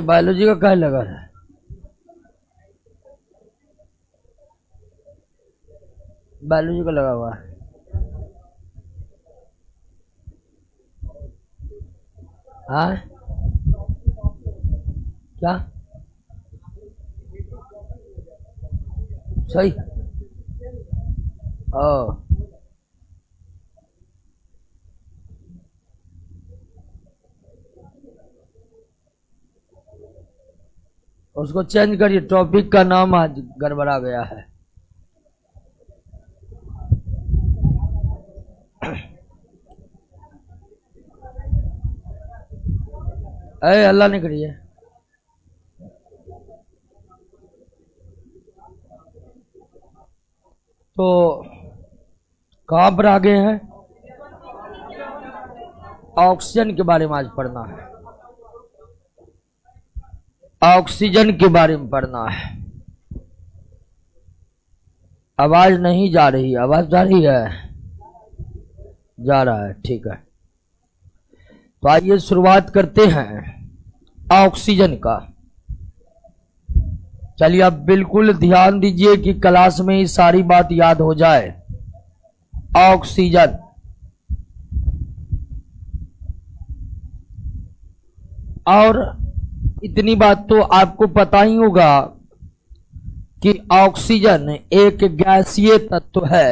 Biology का क्या लगा है? बायोलॉजी का लगा हुआ है। हाँ क्या सही? ओ उसको चेंज करिए, टॉपिक का नाम आज गड़बड़ा गया है। अरे अल्लाह ने करिए। तो कहाँ पर आ गए हैं? ऑक्सीजन के बारे में आज पढ़ना है। ऑक्सीजन के बारे में पढ़ना है। आवाज नहीं जा रही? आवाज जा रही है? जा रहा है, ठीक है। तो आइए शुरुआत करते हैं ऑक्सीजन का। चलिए अब बिल्कुल ध्यान दीजिए कि क्लास में ही सारी बात याद हो जाए। ऑक्सीजन, और इतनी बात तो आपको पता ही होगा कि ऑक्सीजन एक गैसीय तत्व है,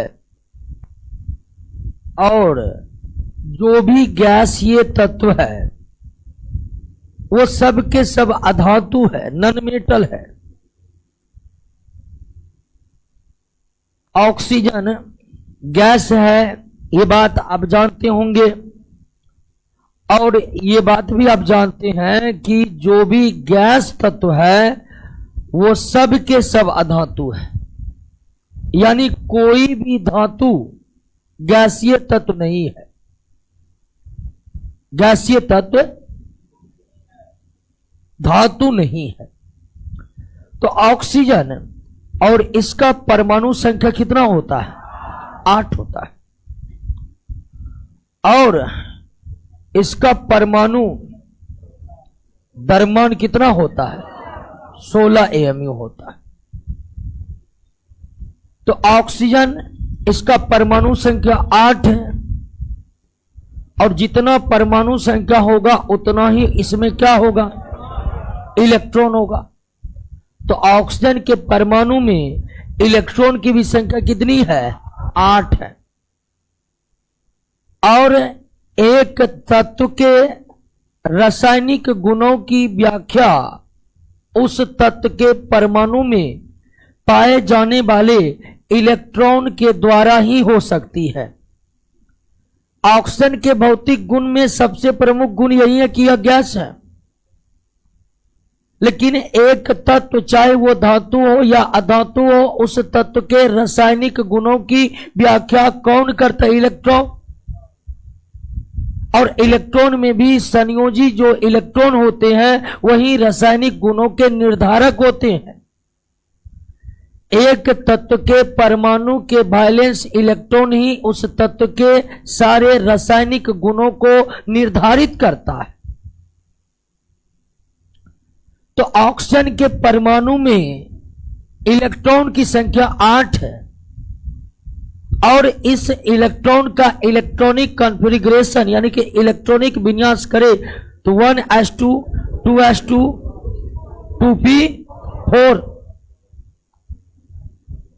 और जो भी गैसीय तत्व है वो सब के सब अधातु है, नॉन मेटल है। ऑक्सीजन गैस है, ये बात आप जानते होंगे। और ये बात भी आप जानते हैं कि जो भी गैस तत्व है वो सब के सब अधातु है, यानी कोई भी धातु गैसीय तत्व नहीं है। गैसीय तत्व धातु नहीं है। तो ऑक्सीजन और इसका परमाणु संख्या कितना होता है? 8 होता है। और इसका परमाणु द्रव्यमान कितना होता है? 16 AMU होता है। तो ऑक्सीजन इसका परमाणु संख्या 8 है, और जितना परमाणु संख्या होगा उतना ही इसमें क्या होगा? इलेक्ट्रॉन होगा। तो ऑक्सीजन के परमाणु में इलेक्ट्रॉन की भी संख्या कितनी है? 8 है। और एक तत्व के रासायनिक गुणों की व्याख्या उस तत्व के परमाणु में पाए जाने वाले इलेक्ट्रॉन के द्वारा ही हो सकती है। ऑक्सीजन के भौतिक गुण में सबसे प्रमुख गुण यही है कि यह गैस है। लेकिन एक तत्व, चाहे वो धातु हो या अधातु हो, उस तत्व के रासायनिक गुणों की व्याख्या कौन करता है? इलेक्ट्रॉन। और इलेक्ट्रॉन में भी संयोजी जो इलेक्ट्रॉन होते हैं वही रासायनिक गुणों के निर्धारक होते हैं। एक तत्व के परमाणु के वैलेंस इलेक्ट्रॉन ही उस तत्व के सारे रासायनिक गुणों को निर्धारित करता है। तो ऑक्सीजन के परमाणु में इलेक्ट्रॉन की संख्या 8 है, और इस इलेक्ट्रॉन का इलेक्ट्रॉनिक कॉन्फ़िगरेशन यानी कि इलेक्ट्रॉनिक विन्यास करे तो 1s2 2s2 2p4,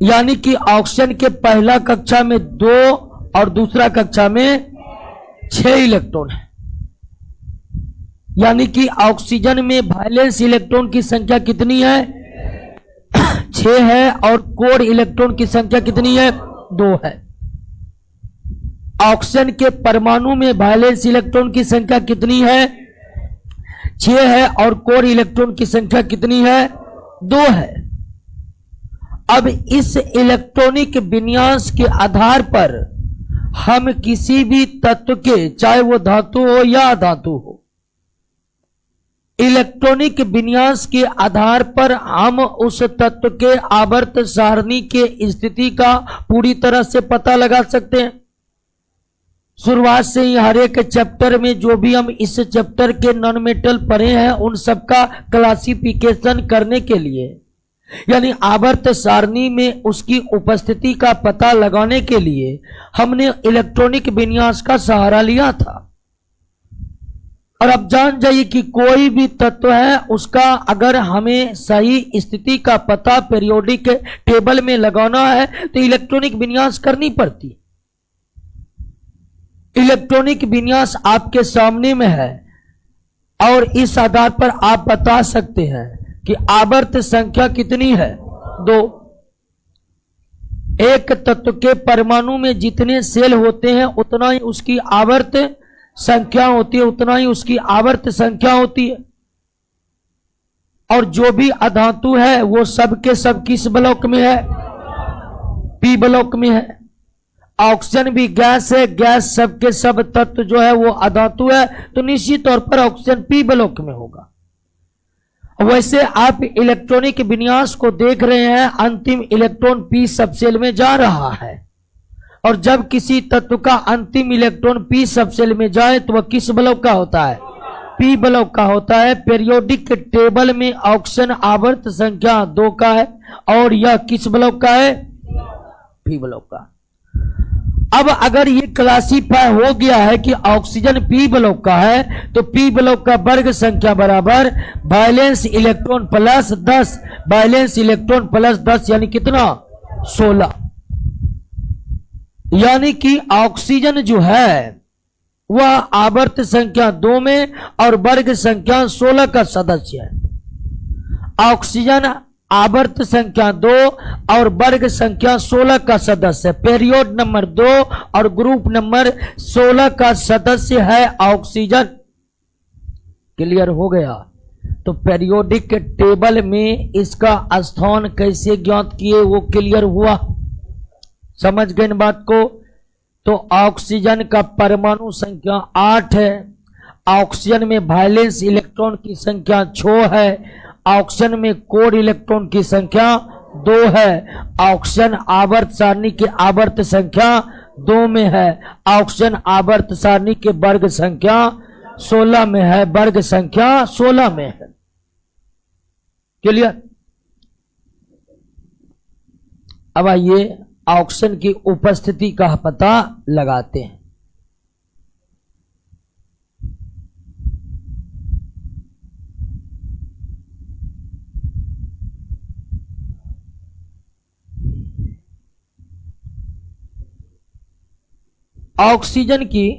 यानी कि ऑक्सीजन के पहला कक्षा में 2 और दूसरा कक्षा में 6 इलेक्ट्रॉन है। यानी कि ऑक्सीजन में वैलेंस इलेक्ट्रॉन की संख्या कितनी है? 6 है। और कोर इलेक्ट्रॉन की संख्या कितनी है? 2 है। ऑक्सीजन के परमाणु में वैलेंस इलेक्ट्रॉन की संख्या कितनी है? 6 है। और कोर इलेक्ट्रॉन की संख्या कितनी है? 2 है। अब इस इलेक्ट्रॉनिक विन्यास के आधार पर हम किसी भी तत्व के, चाहे वो धातु हो या अधातु हो, इलेक्ट्रॉनिक विन्यास के आधार पर हम उस तत्व के आवर्त सारणी के स्थिति का पूरी तरह से पता लगा सकते हैं। शुरुआत से ही हर एक चैप्टर में जो भी हम इस चैप्टर के नॉन मेटल पढ़े हैं उन सबका क्लासिफिकेशन करने के लिए, यानी आवर्त सारणी में उसकी उपस्थिति का पता लगाने के लिए हमने इलेक्ट्रॉनिक विन्यास का सहारा लिया था। और अब जान जाइए कि कोई भी तत्व है उसका अगर हमें सही स्थिति का पता पीरियोडिक टेबल में लगाना है तो इलेक्ट्रॉनिक विन्यास करनी पड़ती है। इलेक्ट्रॉनिक विन्यास आपके सामने में है और इस आधार पर आप बता सकते हैं कि आवर्त संख्या कितनी है, 2। एक तत्व के परमाणु में जितने सेल होते हैं उतना ही उसकी आवर्त संख्या होती है, उतना ही उसकी आवर्त संख्या होती है। और जो भी अधातु है वो सब के सब किस ब्लॉक में है, पी ब्लॉक में है। ऑक्सीजन भी गैस है, गैस सब के सब तत्व जो है वो अधातु है, तो निश्चित तौर पर ऑक्सीजन पी ब्लॉक में होगा। वैसे आप इलेक्ट्रॉनिक विन्यास को देख रहे हैं, अंतिम इलेक्ट्रॉन पी सबसेल में जा रहा है और जब किसी तत्व का अंतिम इलेक्ट्रॉन पी सबसेल में जाए तो वह किस ब्लॉक का होता है, पी ब्लॉक का होता है। पीरियोडिक टेबल में ऑक्सीजन आवर्त संख्या 2 का है और यह किस ब्लॉक का है, पी ब्लॉक का। अब अगर ये क्लासीफाई हो गया है कि ऑक्सीजन पी ब्लॉक का है तो पी ब्लॉक का वर्ग संख्या बराबर valence electron plus 10, valence electron plus 10 यानी कितना, 16। यानी कि ऑक्सीजन जो है वह आवर्त संख्या 2 में और वर्ग संख्या 16 का सदस्य है। ऑक्सीजन आवर्त संख्या 2 और वर्ग संख्या 16 का सदस्य, पीरियड नंबर 2 और ग्रुप नंबर 16 का सदस्य है ऑक्सीजन। क्लियर हो गया? तो पीरियोडिक टेबल में इसका स्थान कैसे ज्ञात किए वो क्लियर हुआ, समझ गए इन बात को। तो ऑक्सीजन का परमाणु संख्या 8 है, ऑक्सीजन में वैलेंस इलेक्ट्रॉन की संख्या 6 है, ऑक्सीजन में कोर इलेक्ट्रॉन की संख्या 2 है, ऑक्सीजन आवर्त सारणी की आवर्त संख्या 2 में है, ऑक्सीजन आवर्त सारणी के वर्ग संख्या 16 में है, वर्ग संख्या 16 में है। क्लियर? अब आइए ऑक्सीजन की उपस्थिति का पता लगाते हैं। ऑक्सीजन की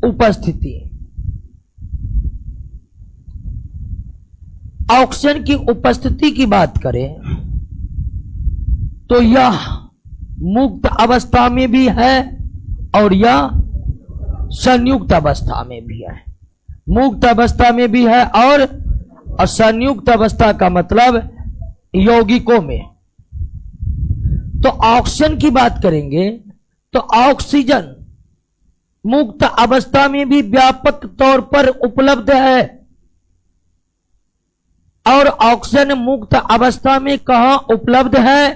उपस्थिति, ऑक्सीजन की उपस्थिति की बात करें तो यह मुक्त अवस्था में भी है और यह संयुक्त अवस्था में भी है। मुक्त अवस्था में भी है और संयुक्त अवस्था का मतलब यौगिकों में। तो ऑक्सीजन की बात करेंगे तो ऑक्सीजन मुक्त अवस्था में भी व्यापक तौर पर उपलब्ध है और ऑक्सीजन मुक्त अवस्था में कहां उपलब्ध है,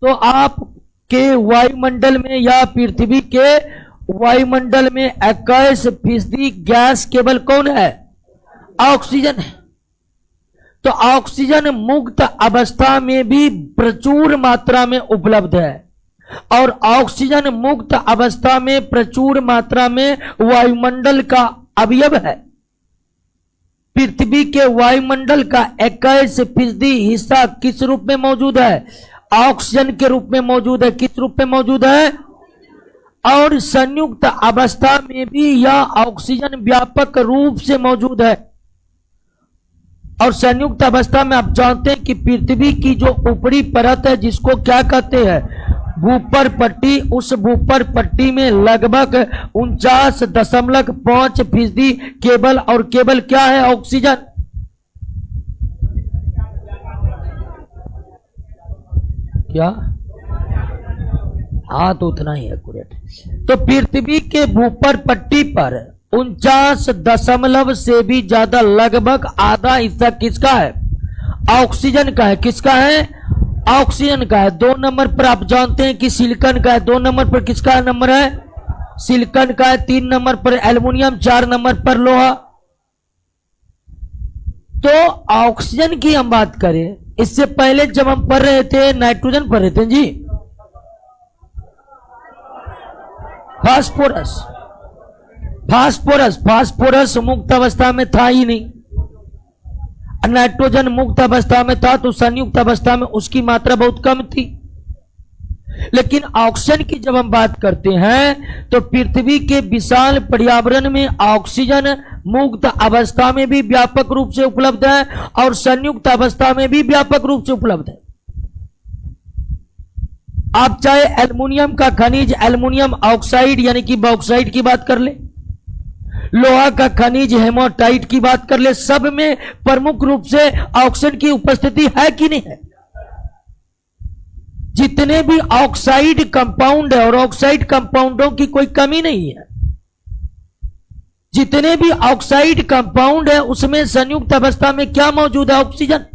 तो आपके वायुमंडल में या पृथ्वी के वायुमंडल में 21% गैस केवल कौन है, ऑक्सीजन है। तो ऑक्सीजन मुक्त अवस्था में भी प्रचुर मात्रा में उपलब्ध है और ऑक्सीजन मुक्त अवस्था में प्रचुर मात्रा में वायुमंडल का अवयव है। पृथ्वी के वायुमंडल का 21% हिस्सा किस रूप में मौजूद है, ऑक्सीजन के रूप में मौजूद है। किस रूप में मौजूद है? और संयुक्त अवस्था में भी यह ऑक्सीजन व्यापक रूप से मौजूद है। और संयुक्त अवस्था में आप जानते हैं कि पृथ्वी की जो ऊपरी परत है जिसको क्या कहते हैं, भूपर पट्टी, उस भूपर पट्टी में लगभग 49.5% केवल और केवल क्या है, ऑक्सीजन। क्या? हाँ, तो उतना ही एक्यूरेट। तो पृथ्वी के भूपर पट्टी पर 49 से भी ज्यादा, लगभग आधा हिस्सा किसका है, ऑक्सीजन का है। किसका है? ऑक्सीजन का है। 2 नंबर पर आप जानते हैं कि सिलिकॉन का है। 2 नंबर पर किसका नंबर है? सिलिकॉन का है 3 नंबर पर, एल्युमिनियम 4 नंबर पर, लोहा। तो ऑक्सीजन की हम बात करें, इससे पहले जब हम पढ़ रहे थे नाइट्रोजन पढ़ रहे थे जी, फास्फोरस। फास्फोरस फास्फोरस मुक्त अवस्था में था ही नहीं, नाइट्रोजन मुक्त अवस्था में था, तो संयुक्त अवस्था में उसकी मात्रा बहुत कम थी। लेकिन ऑक्सीजन की जब हम बात करते हैं तो पृथ्वी के विशाल पर्यावरण में ऑक्सीजन मुक्त अवस्था में भी व्यापक रूप से उपलब्ध है और संयुक्त अवस्था में भी व्यापक रूप से उपलब्ध है। आप चाहे एल्युमिनियम का खनिज एल्युमिनियम ऑक्साइड यानी कि बॉक्साइड की बात कर ले, लोहा का खनिज हेमाटाइट की बात कर ले, सब में प्रमुख रूप से ऑक्सीजन की उपस्थिति है कि नहीं है। जितने भी ऑक्साइड कंपाउंड है और ऑक्साइड कंपाउंडों की कोई कमी नहीं है, जितने भी ऑक्साइड कंपाउंड है उसमें संयुक्त अवस्था में क्या मौजूद है, ऑक्सीजन।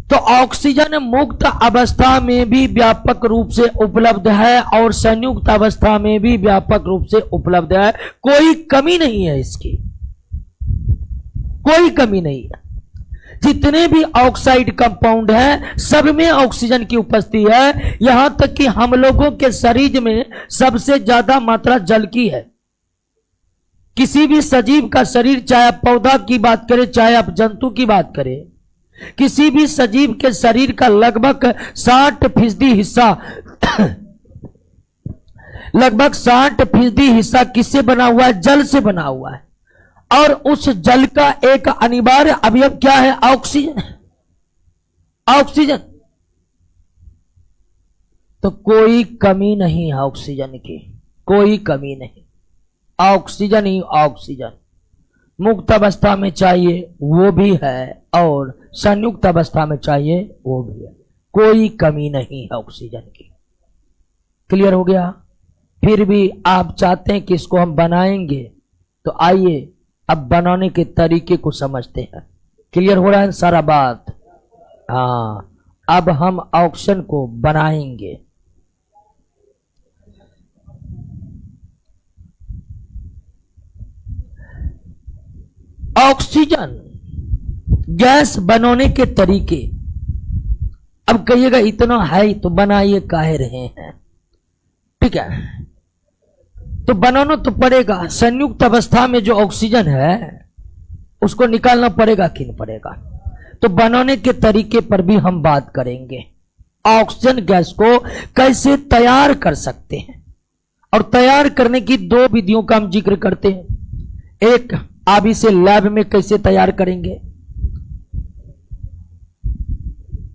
तो ऑक्सीजन मुक्त अवस्था में भी व्यापक रूप से उपलब्ध है और संयुक्त अवस्था में भी व्यापक रूप से उपलब्ध है, कोई कमी नहीं है, इसकी कोई कमी नहीं है। जितने भी ऑक्साइड कंपाउंड हैं सब में ऑक्सीजन की उपस्थिति है। यहां तक कि हम लोगों के शरीर में सबसे ज्यादा मात्रा जल की है। किसी भी सजीव का शरीर, चाहे आप पौधा की बात करें चाहे आप जंतु की बात करें, किसी भी सजीव के शरीर का लगभग 60% हिस्सा लगभग 60% हिस्सा किससे बना हुआ है, जल से बना हुआ है। और उस जल का एक अनिवार्य अवयव क्या है, ऑक्सीजन। ऑक्सीजन। तो कोई कमी नहीं है ऑक्सीजन की, कोई कमी नहीं। ऑक्सीजन ही ऑक्सीजन मुक्त अवस्था में चाहिए वो भी है और संयुक्त अवस्था में चाहिए वो भी है, कोई कमी नहीं है ऑक्सीजन की। क्लियर हो गया। फिर भी आप चाहते हैं कि इसको हम बनाएंगे, तो आइए अब बनाने के तरीके को समझते हैं। क्लियर हो रहा है सारा बात। हाँ, अब हम ऑक्सीजन को बनाएंगे। ऑक्सीजन गैस बनाने के तरीके। अब कहिएगा इतना है तो बनाइए काहे रहे हैं, ठीक है। तो बनाना तो पड़ेगा। संयुक्त अवस्था में जो ऑक्सीजन है उसको निकालना पड़ेगा कि नहीं पड़ेगा। तो बनाने के तरीके पर भी हम बात करेंगे। ऑक्सीजन गैस को कैसे तैयार कर सकते हैं, और तैयार करने की 2 विधियों का हम जिक्र करते हैं। एक, आप इसे लैब में कैसे तैयार करेंगे,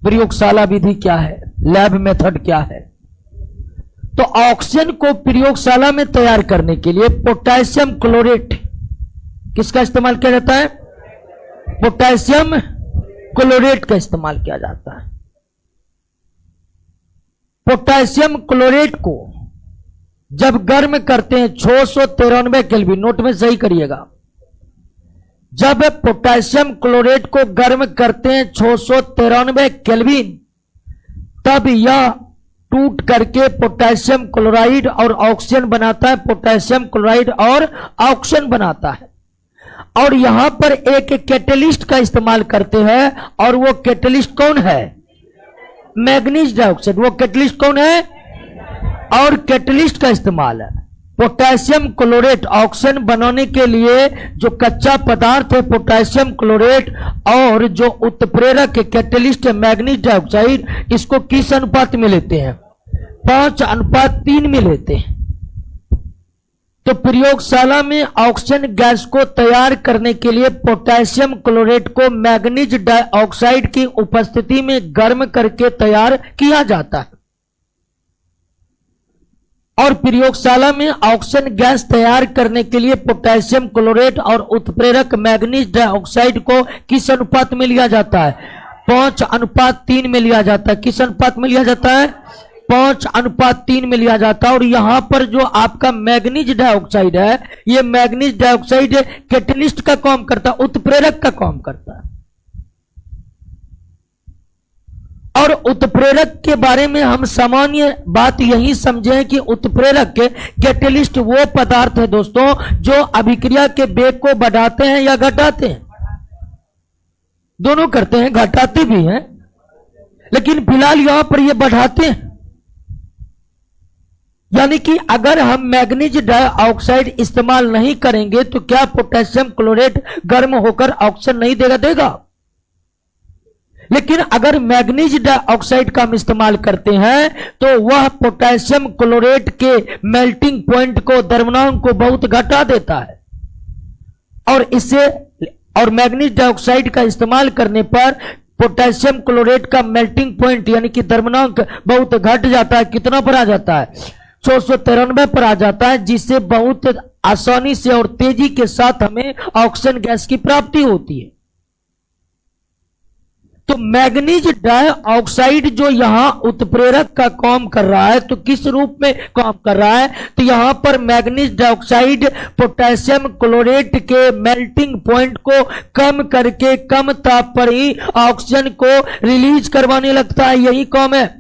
प्रयोगशाला विधि क्या है, लैब मेथड क्या है। तो ऑक्सीजन को प्रयोगशाला में तैयार करने के लिए पोटेशियम क्लोरेट किसका इस्तेमाल किया जाता है, पोटेशियम क्लोरेट का इस्तेमाल किया जाता है। पोटेशियम क्लोरेट को जब गर्म करते हैं 693 केल्विन, नोट में सही करिएगा, जब पोटेशियम क्लोरेट को गर्म करते हैं 693 केल्विन, तब यह टूट करके पोटेशियम क्लोराइड और ऑक्सीजन बनाता है, पोटेशियम क्लोराइड और ऑक्सीजन बनाता है। और यहां पर एक कैटलिस्ट का इस्तेमाल करते हैं, और वो कैटलिस्ट कौन है, मैग्नीज डाइऑक्साइड। वो कैटलिस्ट कौन है, और कैटलिस्ट का इस्तेमाल है पोटेशियम क्लोरेट ऑक्सीजन बनाने के लिए। जो कच्चा पदार्थ है पोटेशियम क्लोरेट और जो उत्प्रेरक कैटलिस्ट है मैग्नीज डाइऑक्साइड, इसको किस अनुपात में लेते हैं, 5:3 में लेते हैं। तो प्रयोगशाला में ऑक्सीजन गैस को तैयार करने के लिए पोटेशियम क्लोरेट को मैग्नीज डाइऑक्साइड की उपस्थिति में गर्म करके तैयार किया जाता है। और प्रयोगशाला में ऑक्सीजन गैस तैयार करने के लिए पोटेशियम क्लोरेट और उत्प्रेरक मैग्नीज डाइऑक्साइड को किस अनुपात में लिया जाता है, 5:3 में लिया जाता है। किस अनुपात में लिया जाता है, 5:3 में लिया जाता है। और यहां पर जो आपका मैग्नीज डाइऑक्साइड है, ये मैग्नीज डाइऑक्साइड कैटलिस्ट का काम करता है, उत्प्रेरक का काम करता है। और उत्प्रेरक के बारे में हम सामान्य बात यही समझें कि उत्प्रेरक कैटेलिस्ट वो पदार्थ है दोस्तों जो अभिक्रिया के वेग को बढ़ाते हैं या घटाते हैं, दोनों करते हैं, घटाते भी हैं, लेकिन फिलहाल यहां पर ये बढ़ाते हैं। यानी कि अगर हम मैग्नीज डाइऑक्साइड इस्तेमाल नहीं करेंगे तो क्या पोटेशियम क्लोरेट गर्म होकर ऑक्सीजन नहीं देगा? लेकिन अगर मैग्नीज डाइऑक्साइड का हम इस्तेमाल करते हैं तो वह पोटेशियम क्लोरेट के मेल्टिंग पॉइंट को, द्रव्यमान को बहुत घटा देता है। और मैग्नीज डाइऑक्साइड का इस्तेमाल करने पर पोटेशियम क्लोरेट का मेल्टिंग पॉइंट यानी कि द्रव्यमान बहुत घट जाता है। कितना पर आ जाता है? 493 पर आ जाता है, जिससे बहुत आसानी से और तेजी के साथ हमें ऑक्सीजन गैस की प्राप्ति होती है। तो मैग्नीज डाइऑक्साइड जो यहां उत्प्रेरक का काम कर रहा है, तो किस रूप में काम कर रहा है? तो यहां पर मैग्नीज डाइऑक्साइड पोटेशियम क्लोरेट के मेल्टिंग पॉइंट को कम करके कम ताप पर ही ऑक्सीजन को रिलीज करवाने लगता है, यही काम है।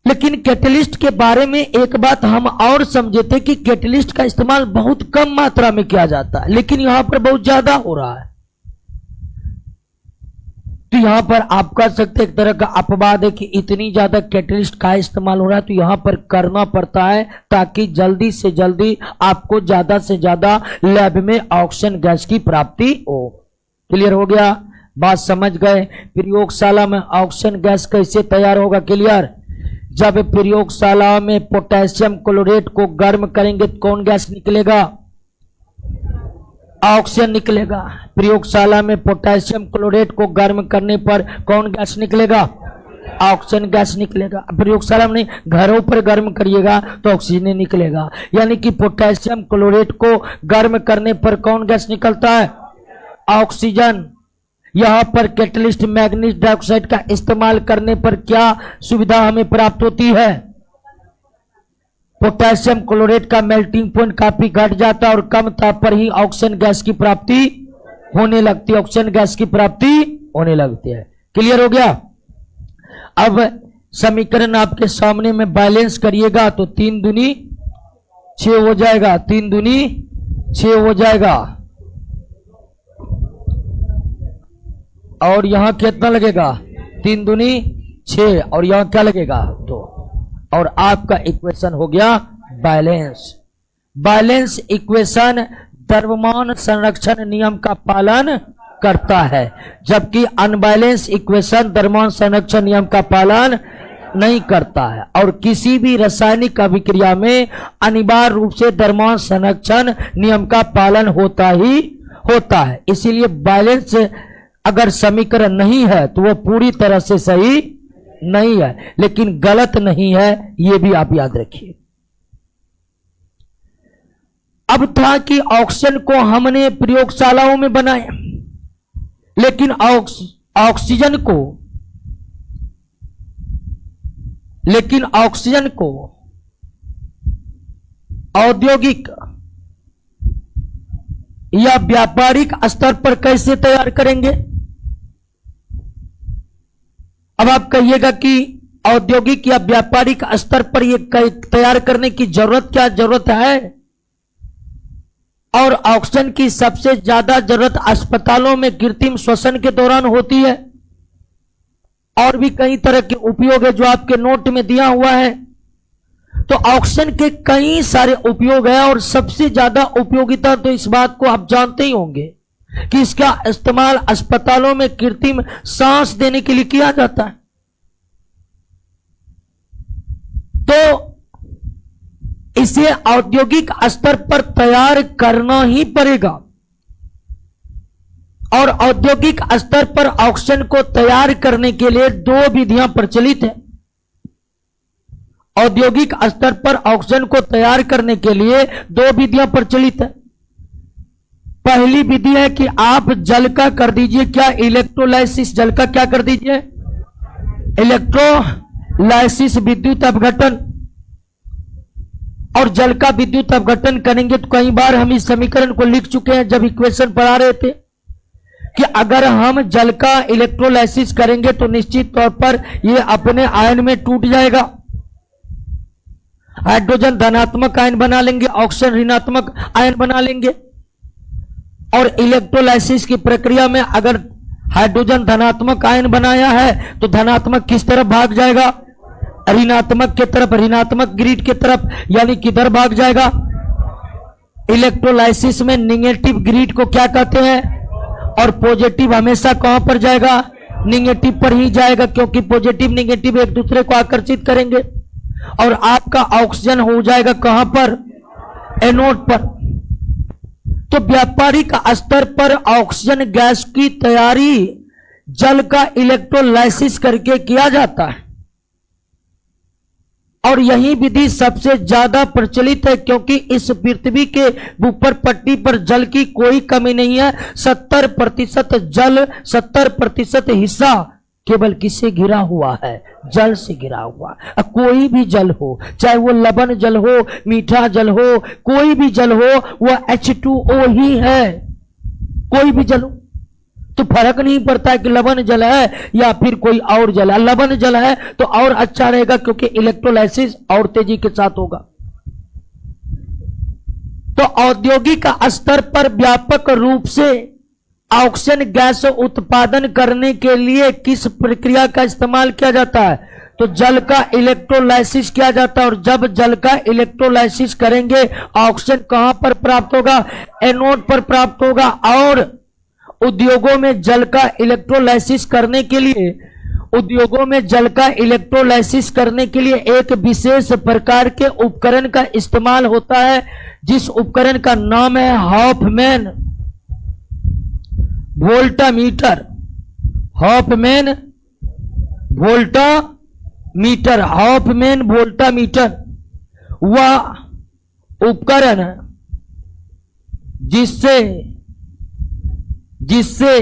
लेकिन कैटलिस्ट के बारे में एक बात हम और समझे थे कि कैटलिस्ट का इस्तेमाल बहुत कम मात्रा में किया जाता है, लेकिन यहां पर बहुत ज्यादा हो रहा है। तो यहां पर आप कह सकते एक तरह का अपवाद है कि इतनी ज्यादा कैटलिस्ट का इस्तेमाल हो रहा है, तो यहां पर करना पड़ता है ताकि जल्दी से जल्दी आपको ज्यादा से ज्यादा लैब में ऑक्सीजन गैस की प्राप्ति हो। क्लियर हो गया? बात समझ गए? प्रयोगशाला में ऑक्सीजन गैस कैसे तैयार होगा? क्लियर? जब प्रयोगशाला में पोटेशियम क्लोरेट को गर्म करेंगे तो कौन गैस निकलेगा? ऑक्सीजन निकलेगा। प्रयोगशाला में पोटेशियम क्लोरेट को गर्म करने पर कौन गैस निकलेगा? ऑक्सीजन गैस निकलेगा। प्रयोगशाला में घरों पर गर्म करिएगा तो ऑक्सीजन निकलेगा। यानी कि पोटेशियम क्लोरेट को गर्म करने पर कौन गैस निकलता है? ऑक्सीजन। यहां पर कैटलिस्ट मैग्नीज डाइऑक्साइड का इस्तेमाल करने पर क्या सुविधा हमें प्राप्त होती है? पोटेशियम क्लोरेट का मेल्टिंग पॉइंट काफी घट जाता है और कम ताप पर ही ऑक्सीजन गैस की प्राप्ति होने लगती है, ऑक्सीजन गैस की प्राप्ति होने लगती है। क्लियर हो गया? अब समीकरण आपके सामने में बैलेंस करिएगा तो 3 दूनी 6 हो जाएगा, 3 दूनी 6 हो जाएगा। और यहां कितना लगेगा? 3 दूनी 6 और यहां क्या लगेगा? 2। और आपका इक्वेशन हो गया बैलेंस। बैलेंस इक्वेशन द्रव्यमान संरक्षण नियम का पालन करता है, जबकि अनबैलेंस इक्वेशन द्रव्यमान संरक्षण नियम का पालन नहीं करता है। और किसी भी रासायनिक अभिक्रिया में अनिवार्य रूप से द्रव्यमान संरक्षण नियम का पालन होता ही होता है। इसीलिए बैलेंस अगर समीकरण नहीं है तो वो पूरी तरह से सही नहीं है, लेकिन गलत नहीं है, ये भी आप याद रखिए। अब था कि ऑक्सीजन को हमने प्रयोगशालाओं में बनाया, लेकिन ऑक्सीजन को औद्योगिक या व्यापारिक स्तर पर कैसे तैयार करेंगे? अब आप कहिएगा कि औद्योगिक या व्यापारिक स्तर पर ये तैयार करने की जरूरत है? और ऑक्सीजन की सबसे ज्यादा जरूरत अस्पतालों में कृत्रिम श्वसन के दौरान होती है। और भी कई तरह के उपयोग है जो आपके नोट में दिया हुआ है। तो ऑक्सीजन के कई सारे उपयोग है और सबसे ज्यादा उपयोगिता तो इस बात को आप जानते ही होंगे कि इसका इस्तेमाल अस्पतालों में कृत्रिम सांस देने के लिए किया जाता है। तो इसे औद्योगिक स्तर पर तैयार करना ही पड़ेगा। और औद्योगिक स्तर पर ऑक्सीजन को तैयार करने के लिए 2 विधियां प्रचलित हैं। औद्योगिक स्तर पर ऑक्सीजन को तैयार करने के लिए 2 विधियां प्रचलित है। पहली विधि है कि आप जल का कर दीजिए क्या? इलेक्ट्रोलाइसिस। जल का क्या कर दीजिए? इलेक्ट्रोलाइसिस, विद्युत अपघटन। और जल का विद्युत अपघटन करेंगे तो कई बार हम इस समीकरण को लिख चुके हैं जब इक्वेशन पढ़ा रहे थे। कि अगर हम जल का इलेक्ट्रोलाइसिस करेंगे तो निश्चित तौर पर ये अपने आयन में टूट जाएगा। हाइड्रोजन धनात्मक आयन बना लेंगे, ऑक्सीजन ऋणात्मक आयन बना लेंगे। और इलेक्ट्रोलाइसिस की प्रक्रिया में अगर हाइड्रोजन धनात्मक आयन बनाया है तो धनात्मक किस तरफ भाग जाएगा? ऋणात्मक के तरफ, ऋणात्मक ग्रिड के तरफ, यानी किधर भाग जाएगा? इलेक्ट्रोलाइसिस में निगेटिव ग्रिड को क्या कहते हैं? और पॉजिटिव हमेशा कहां पर जाएगा? निगेटिव पर ही जाएगा, क्योंकि पॉजिटिव निगेटिव एक दूसरे को आकर्षित करेंगे। और आपका ऑक्सीजन हो जाएगा कहां पर? एनोड पर। तो व्यापारिक स्तर पर ऑक्सीजन गैस की तैयारी जल का इलेक्ट्रोलाइसिस करके किया जाता है, और यही विधि सबसे ज्यादा प्रचलित है, क्योंकि इस पृथ्वी के ऊपर पट्टी पर जल की कोई कमी नहीं है। 70% जल, 70% हिस्सा केवल किससे घिरा हुआ है? जल से घिरा हुआ। कोई भी जल हो, चाहे वो लवण जल हो, मीठा जल हो, कोई भी जल हो, वह H2O ही है। कोई भी जल हो तो फर्क नहीं पड़ता है कि लवण जल है या फिर कोई और जल है। लवण जल है तो और अच्छा रहेगा, क्योंकि इलेक्ट्रोलाइसिस और तेजी के साथ होगा। तो औद्योगिक स्तर पर व्यापक रूप से ऑक्सीजन गैस उत्पादन करने के लिए किस प्रक्रिया का इस्तेमाल किया जाता है? तो जल का इलेक्ट्रोलाइसिस किया जाता है। और जब जल का इलेक्ट्रोलाइसिस करेंगे, ऑक्सीजन कहां पर प्राप्त होगा? एनोड पर प्राप्त होगा। और उद्योगों में जल का इलेक्ट्रोलाइसिस करने के लिए, उद्योगों में जल का इलेक्ट्रोलाइसिस करने के लिए एक विशेष प्रकार के उपकरण का इस्तेमाल होता है, जिस उपकरण का नाम है Hofmann voltameter. Hofmann voltameter, Hofmann voltameter वह उपकरण जिससे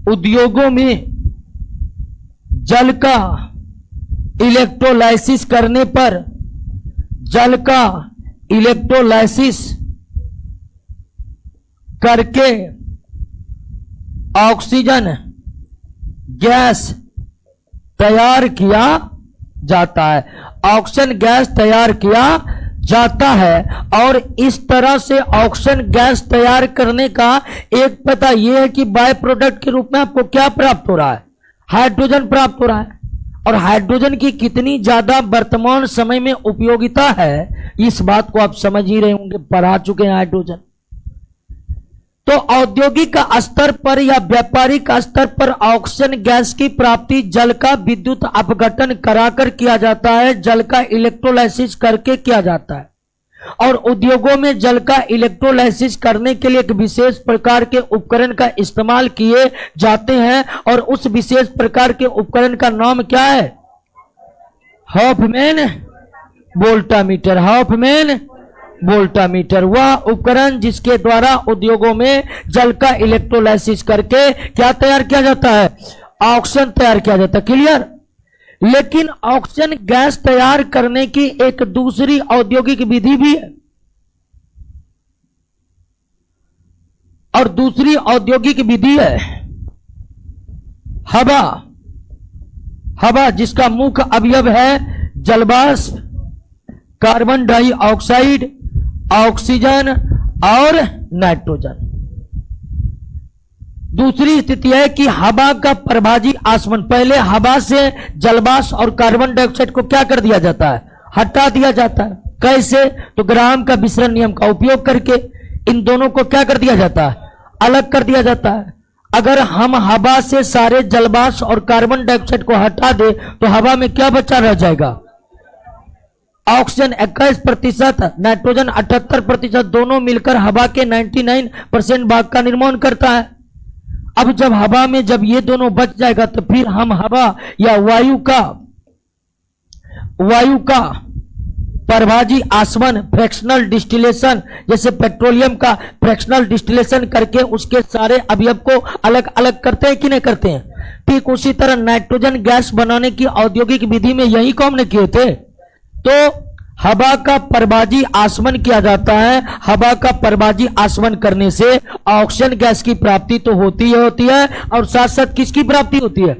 उद्योगों में जल का इलेक्ट्रोलाइसिस करने पर, जल का इलेक्ट्रोलाइसिस करके ऑक्सीजन गैस तैयार किया जाता है। ऑक्सीजन गैस तैयार किया जाता है। और इस तरह से ऑक्सीजन गैस तैयार करने का एक पता यह है कि बाय प्रोडक्ट के रूप में आपको क्या प्राप्त हो रहा है? हाइड्रोजन प्राप्त हो रहा है। और हाइड्रोजन की कितनी ज्यादा वर्तमान समय में उपयोगिता है, इस बात को आप समझ ही रहे होंगे, पढ़ा चुके हैं हाइड्रोजन। तो औद्योगिक स्तर पर या व्यापारिक स्तर पर ऑक्सीजन गैस की प्राप्ति जल का विद्युत अपघटन कराकर किया जाता है, जल का इलेक्ट्रोलाइसिस करके किया जाता है। और उद्योगों में जल का इलेक्ट्रोलाइसिस करने के लिए एक विशेष प्रकार के उपकरण का इस्तेमाल किए जाते हैं, और उस विशेष प्रकार के उपकरण का नाम क्या है? Hofmann voltameter. हॉफमैन वोल्टामीटर वह उपकरण जिसके द्वारा उद्योगों में जल का इलेक्ट्रोलाइसिस करके क्या तैयार किया जाता है? ऑक्सीजन तैयार किया जाता है। क्लियर? लेकिन ऑक्सीजन गैस तैयार करने की एक दूसरी औद्योगिक विधि भी है, और दूसरी औद्योगिक विधि है हवा। हवा जिसका मुख्य अवयव है जलवाष्प, कार्बन डाइऑक्साइड, ऑक्सीजन और नाइट्रोजन। दूसरी स्थिति है कि हवा का प्रभाजी आसमन, पहले हवा से जलवाष्प और कार्बन डाइऑक्साइड को क्या कर दिया जाता है? हटा दिया जाता है। कैसे? तो ग्राम का विसरण नियम का उपयोग करके इन दोनों को क्या कर दिया जाता है? अलग कर दिया जाता है। अगर हम हवा से सारे जलवाष्प और कार्बन डाइऑक्साइड को हटा दे तो हवा में क्या बचा रह जाएगा? ऑक्सीजन 21%, नाइट्रोजन 78%, दोनों मिलकर हवा के 99% भाग का निर्माण करता है। अब जब हवा में जब ये दोनों बच जाएगा तो फिर हम हवा या वायु का प्रभाजी आसवन, फ्रैक्शनल डिस्टिलेशन, जैसे पेट्रोलियम का फ्रैक्शनल डिस्टिलेशन करके उसके सारे अवयव को अलग अलग करते हैं कि नहीं करते हैं? ठीक उसी तरह नाइट्रोजन गैस बनाने की औद्योगिक विधि में यही काम ने किए थे। तो हवा का परबाजी आसमन किया जाता है। हवा का परबाजी आसमन करने से ऑक्सीजन गैस की प्राप्ति तो होती है और साथ साथ किसकी प्राप्ति होती है?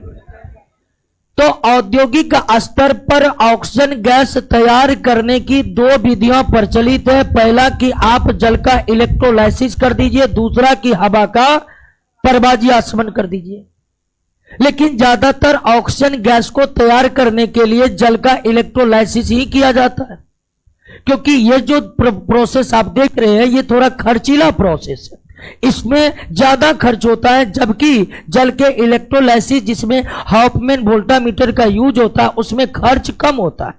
तो औद्योगिक स्तर पर ऑक्सीजन गैस तैयार करने की दो विधियां प्रचलित है। पहला कि आप जल का इलेक्ट्रोलाइसिस कर दीजिए, दूसरा कि हवा का परबाजी आसमन कर दीजिए। लेकिन ज्यादातर ऑक्सीजन गैस को तैयार करने के लिए जल का इलेक्ट्रोलाइसिस ही किया जाता है, क्योंकि ये जो प्रोसेस आप देख रहे हैं ये थोड़ा खर्चीला प्रोसेस है, इसमें ज्यादा खर्च होता है। जबकि जल के इलेक्ट्रोलाइसिस जिसमें हॉफमैन वोल्टामीटर का यूज होता है उसमें खर्च कम होता है।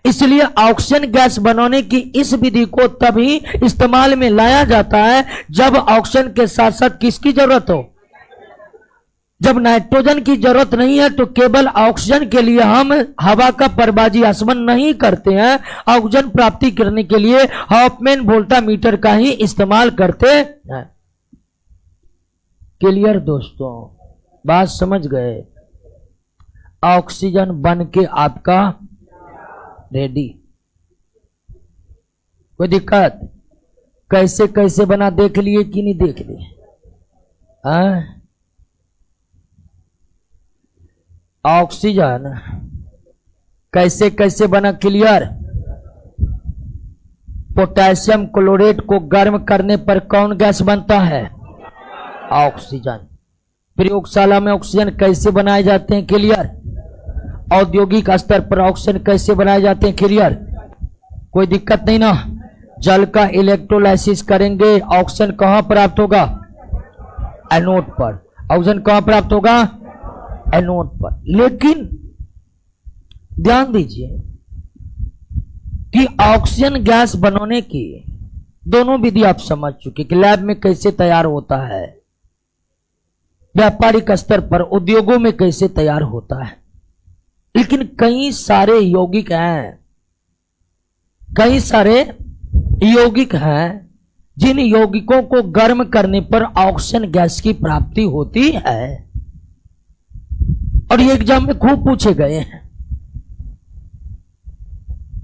इसलिए ऑक्सीजन गैस बनाने की इस विधि को तभी इस्तेमाल में लाया जाता है जब ऑक्सीजन के साथ साथ किसकी जरूरत हो? जब नाइट्रोजन की जरूरत नहीं है तो केवल ऑक्सीजन के लिए हम हवा का परबाजी आसमन नहीं करते हैं, ऑक्सीजन प्राप्ति करने के लिए हॉफमैन वोल्टामीटर का ही इस्तेमाल करते हैं। क्लियर दोस्तों, बात समझ गए? ऑक्सीजन बन के आपका रेडी। कोई दिक्कत? कैसे कैसे बना देख लिए कि नहीं देख लिए? ऑक्सीजन कैसे कैसे बना? क्लियर? पोटेशियम क्लोरेट को गर्म करने पर कौन गैस बनता है? ऑक्सीजन। प्रयोगशाला में ऑक्सीजन कैसे बनाए जाते हैं? क्लियर? औद्योगिक स्तर पर ऑक्सीजन कैसे बनाए जाते हैं? क्लियर? कोई दिक्कत नहीं ना? जल का इलेक्ट्रोलाइसिस करेंगे, ऑक्सीजन कहां प्राप्त होगा? एनोड पर। ऑक्सीजन कहां प्राप्त होगा? एनोड पर। लेकिन ध्यान दीजिए कि ऑक्सीजन गैस बनाने की दोनों विधि आप समझ चुके कि लैब में कैसे तैयार होता है, व्यापारिक स्तर पर उद्योगों में कैसे तैयार होता है। लेकिन कई सारे यौगिक हैं जिन यौगिकों को गर्म करने पर ऑक्सीजन गैस की प्राप्ति होती है और ये एग्जाम में खूब पूछे गए हैं।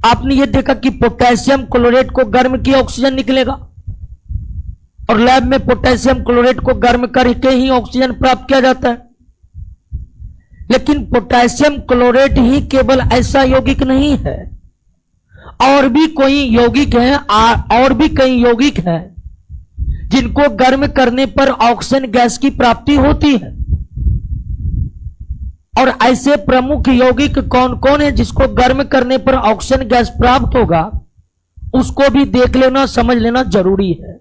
आपने ये देखा कि पोटेशियम क्लोरेट को गर्म किया ऑक्सीजन निकलेगा और लैब में पोटेशियम क्लोरेट को गर्म करके ही ऑक्सीजन प्राप्त किया जाता है। लेकिन पोटेशियम क्लोरेट ही केवल ऐसा यौगिक नहीं है, और भी कई यौगिक हैं जिनको गर्म करने पर ऑक्सीजन गैस की प्राप्ति होती है। और ऐसे प्रमुख यौगिक कौन कौन है जिसको गर्म करने पर ऑक्सीजन गैस प्राप्त होगा, उसको भी देख लेना, समझ लेना जरूरी है।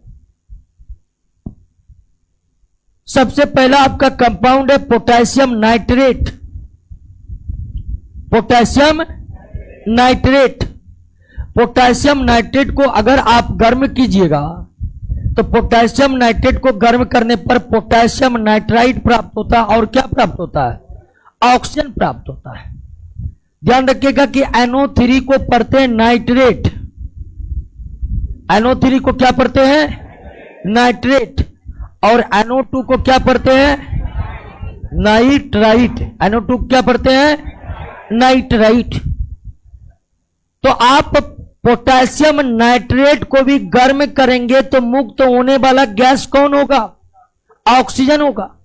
सबसे पहला आपका कंपाउंड है potassium nitrate. Potassium nitrate. Potassium nitrate को अगर आप गर्म कीजिएगा तो पोटेशियम नाइट्रेट को गर्म करने पर पोटेशियम नाइट्राइट प्राप्त होता है और क्या प्राप्त होता है? ऑक्सीजन प्राप्त होता है। ध्यान रखिएगा कि NO3 को पढ़ते हैं नाइट्रेट। NO3 को क्या पढ़ते हैं? नाइट्रेट। और NO2 को क्या पढ़ते हैं? नाइट्राइट। NO2 क्या पढ़ते हैं? नाइट्राइट। तो आप पोटेशियम नाइट्रेट को भी गर्म करेंगे तो मुक्त होने वाला गैस कौन होगा? ऑक्सीजन होगा।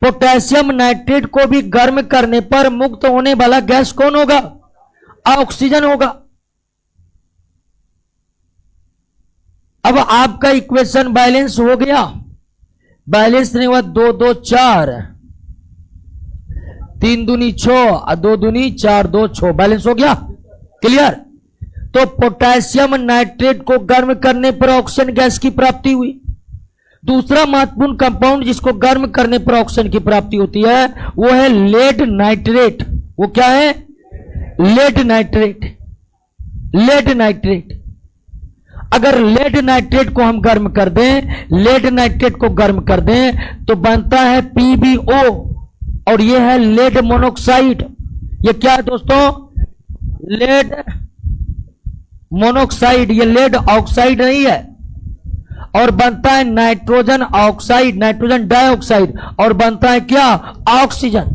पोटेशियम नाइट्रेट को भी गर्म करने पर मुक्त होने वाला गैस कौन होगा? ऑक्सीजन होगा। अब आपका इक्वेशन बैलेंस हो गया। बैलेंस नहीं हुआ, 2 2 4, 3 दूनी 6, 2 दूनी 4, 2 6, बैलेंस हो गया। क्लियर? तो पोटेशियम नाइट्रेट को गर्म करने पर ऑक्सीजन गैस की प्राप्ति हुई। दूसरा महत्वपूर्ण कंपाउंड जिसको गर्म करने पर ऑक्सीजन की प्राप्ति होती है वो है लेड नाइट्रेट। वो क्या है? Lead nitrate. Lead nitrate. अगर लेड नाइट्रेट को हम गर्म कर दें, लेड नाइट्रेट को गर्म कर दें तो बनता है PbO और ये है लेड मोनोक्साइड। ये क्या है दोस्तों? Lead monoxide. ये लेड ऑक्साइड नहीं है। और बनता है नाइट्रोजन ऑक्साइड, नाइट्रोजन डाइऑक्साइड, और बनता है क्या? ऑक्सीजन।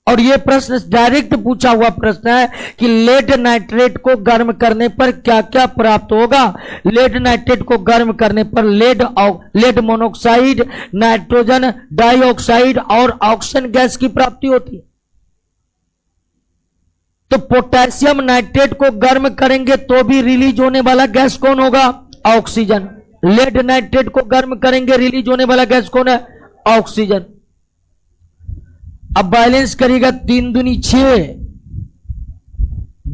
और ये प्रश्न डायरेक्ट पूछा हुआ प्रश्न है कि लेड नाइट्रेट को गर्म करने पर क्या क्या प्राप्त होगा। लेड नाइट्रेट को गर्म करने पर लेड मोनोक्साइड, नाइट्रोजन डाइऑक्साइड और ऑक्सीजन गैस की प्राप्ति होती है। तो पोटेशियम नाइट्रेट को गर्म करेंगे तो भी रिलीज होने वाला गैस कौन होगा? ऑक्सीजन। लेड नाइट्रेट को गर्म करेंगे, रिलीज होने वाला गैस कौन है? ऑक्सीजन। अब बैलेंस करिएगा, 3 दूनी 6,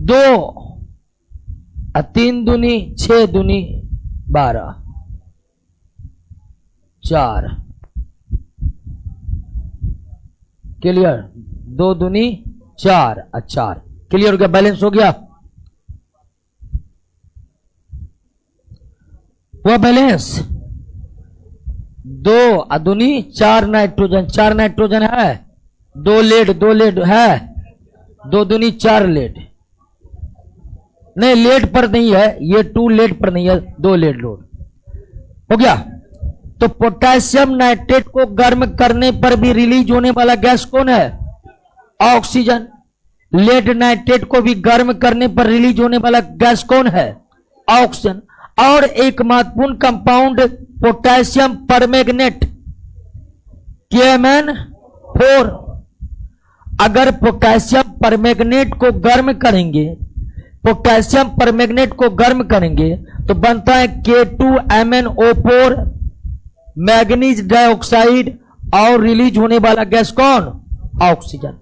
2 और 3 दूनी 6 दूनी 12, 4। क्लियर? 2 दूनी 4 और 4। क्लियर हो गया? बैलेंस हो गया? हुआ बैलेंस? 2 और दूनी 4 नाइट्रोजन, 4 नाइट्रोजन है, 2 लेड है, 2 दूनी 4 लेड। नहीं, लेड पर नहीं है ये, 2 लेड पर नहीं है, 2 लेड लोड हो गया। तो पोटेशियम नाइट्रेट को गर्म करने पर भी रिलीज होने वाला गैस कौन है? ऑक्सीजन। लेड नाइट्रेट को भी गर्म करने पर रिलीज होने वाला गैस कौन है? ऑक्सीजन। और एक महत्वपूर्ण कंपाउंड पोटेशियम परमैंगनेट KMN4। अगर पोटेशियम परमैंगनेट को गर्म करेंगे, पोटेशियम परमैंगनेट को गर्म करेंगे तो बनता है K2MnO4, मैग्नीज डाइऑक्साइड, और रिलीज होने वाला गैस कौन? ऑक्सीजन।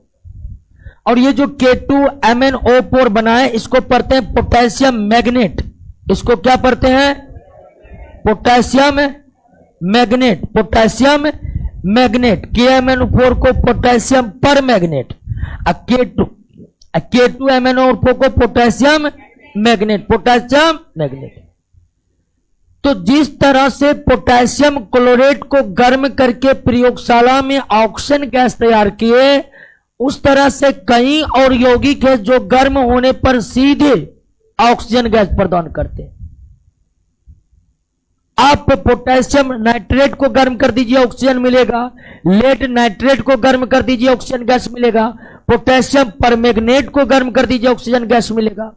और ये जो K2MnO4 बना है इसको पढ़ते हैं पोटेशियम मैग्नेट। इसको क्या पढ़ते हैं? Potassium magnet. Potassium magnet. KMnO4 को पोटेशियम पर मैग्नेट, K2MnO4 को पोटेशियम मैग्नेट। Potassium magnet. तो जिस तरह से पोटेशियम क्लोरेट को गर्म करके प्रयोगशाला में ऑक्सीजन गैस तैयार किए, उस तरह से कई और यौगिक है जो गर्म होने पर सीधे ऑक्सीजन गैस प्रदान करते हैं। आप पोटेशियम नाइट्रेट को गर्म कर दीजिए, ऑक्सीजन मिलेगा। लेड नाइट्रेट को गर्म कर दीजिए, ऑक्सीजन गैस मिलेगा। पोटेशियम परमैंगनेट को गर्म कर दीजिए, ऑक्सीजन गैस मिलेगा।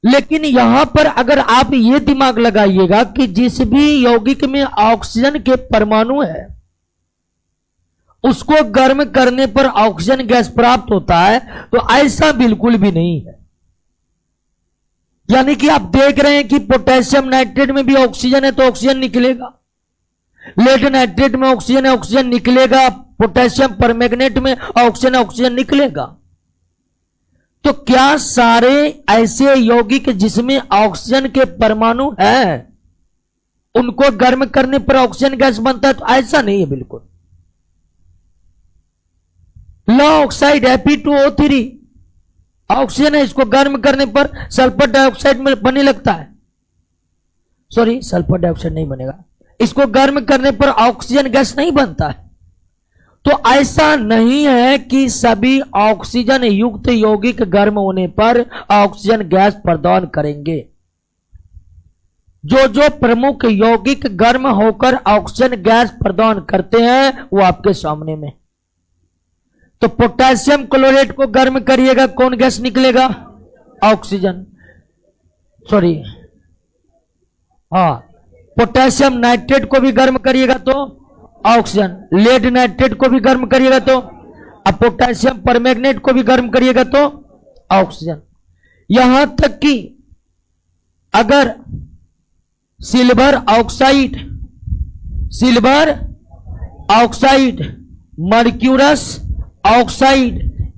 लेकिन यहां पर अगर आप ये दिमाग लगाइएगा कि जिस भी यौगिक में ऑक्सीजन के परमाणु है उसको गर्म करने पर ऑक्सीजन गैस प्राप्त होता है, तो ऐसा बिल्कुल भी नहीं है। यानी कि आप देख रहे हैं कि पोटेशियम नाइट्रेट में भी ऑक्सीजन है तो ऑक्सीजन निकलेगा, लेड नाइट्रेट में ऑक्सीजन है, ऑक्सीजन निकलेगा, पोटेशियम परमैंगनेट में ऑक्सीजन है, ऑक्सीजन निकलेगा। तो क्या सारे ऐसे यौगिक जिसमें ऑक्सीजन के परमाणु हैं उनको गर्म करने पर ऑक्सीजन गैस बनता है? तो ऐसा नहीं है बिल्कुल। लॉ ऑक्साइड Fe2O3 ऑक्सीजन है, इसको गर्म करने पर सल्फर डाइऑक्साइड में बनने लगता है। सॉरी, सल्फर डाइऑक्साइड नहीं बनेगा, इसको गर्म करने पर ऑक्सीजन गैस नहीं बनता है। तो ऐसा नहीं है कि सभी ऑक्सीजन युक्त यौगिक गर्म होने पर ऑक्सीजन गैस प्रदान करेंगे। जो जो प्रमुख यौगिक गर्म होकर ऑक्सीजन गैस प्रदान करते हैं वो आपके सामने में। तो पोटेशियम क्लोरेट को गर्म करिएगा, कौन गैस निकलेगा? ऑक्सीजन। सॉरी, हाँ, पोटेशियम नाइट्रेट को भी गर्म करिएगा तो ऑक्सीजन। लेड नाइट्रेट को भी गर्म करिएगा तो, अब पोटेशियम परमैंगनेट को भी गर्म करिएगा तो ऑक्सीजन। यहां तक कि अगर सिल्वर ऑक्साइड, मर्क्यूरस ऑक्साइड,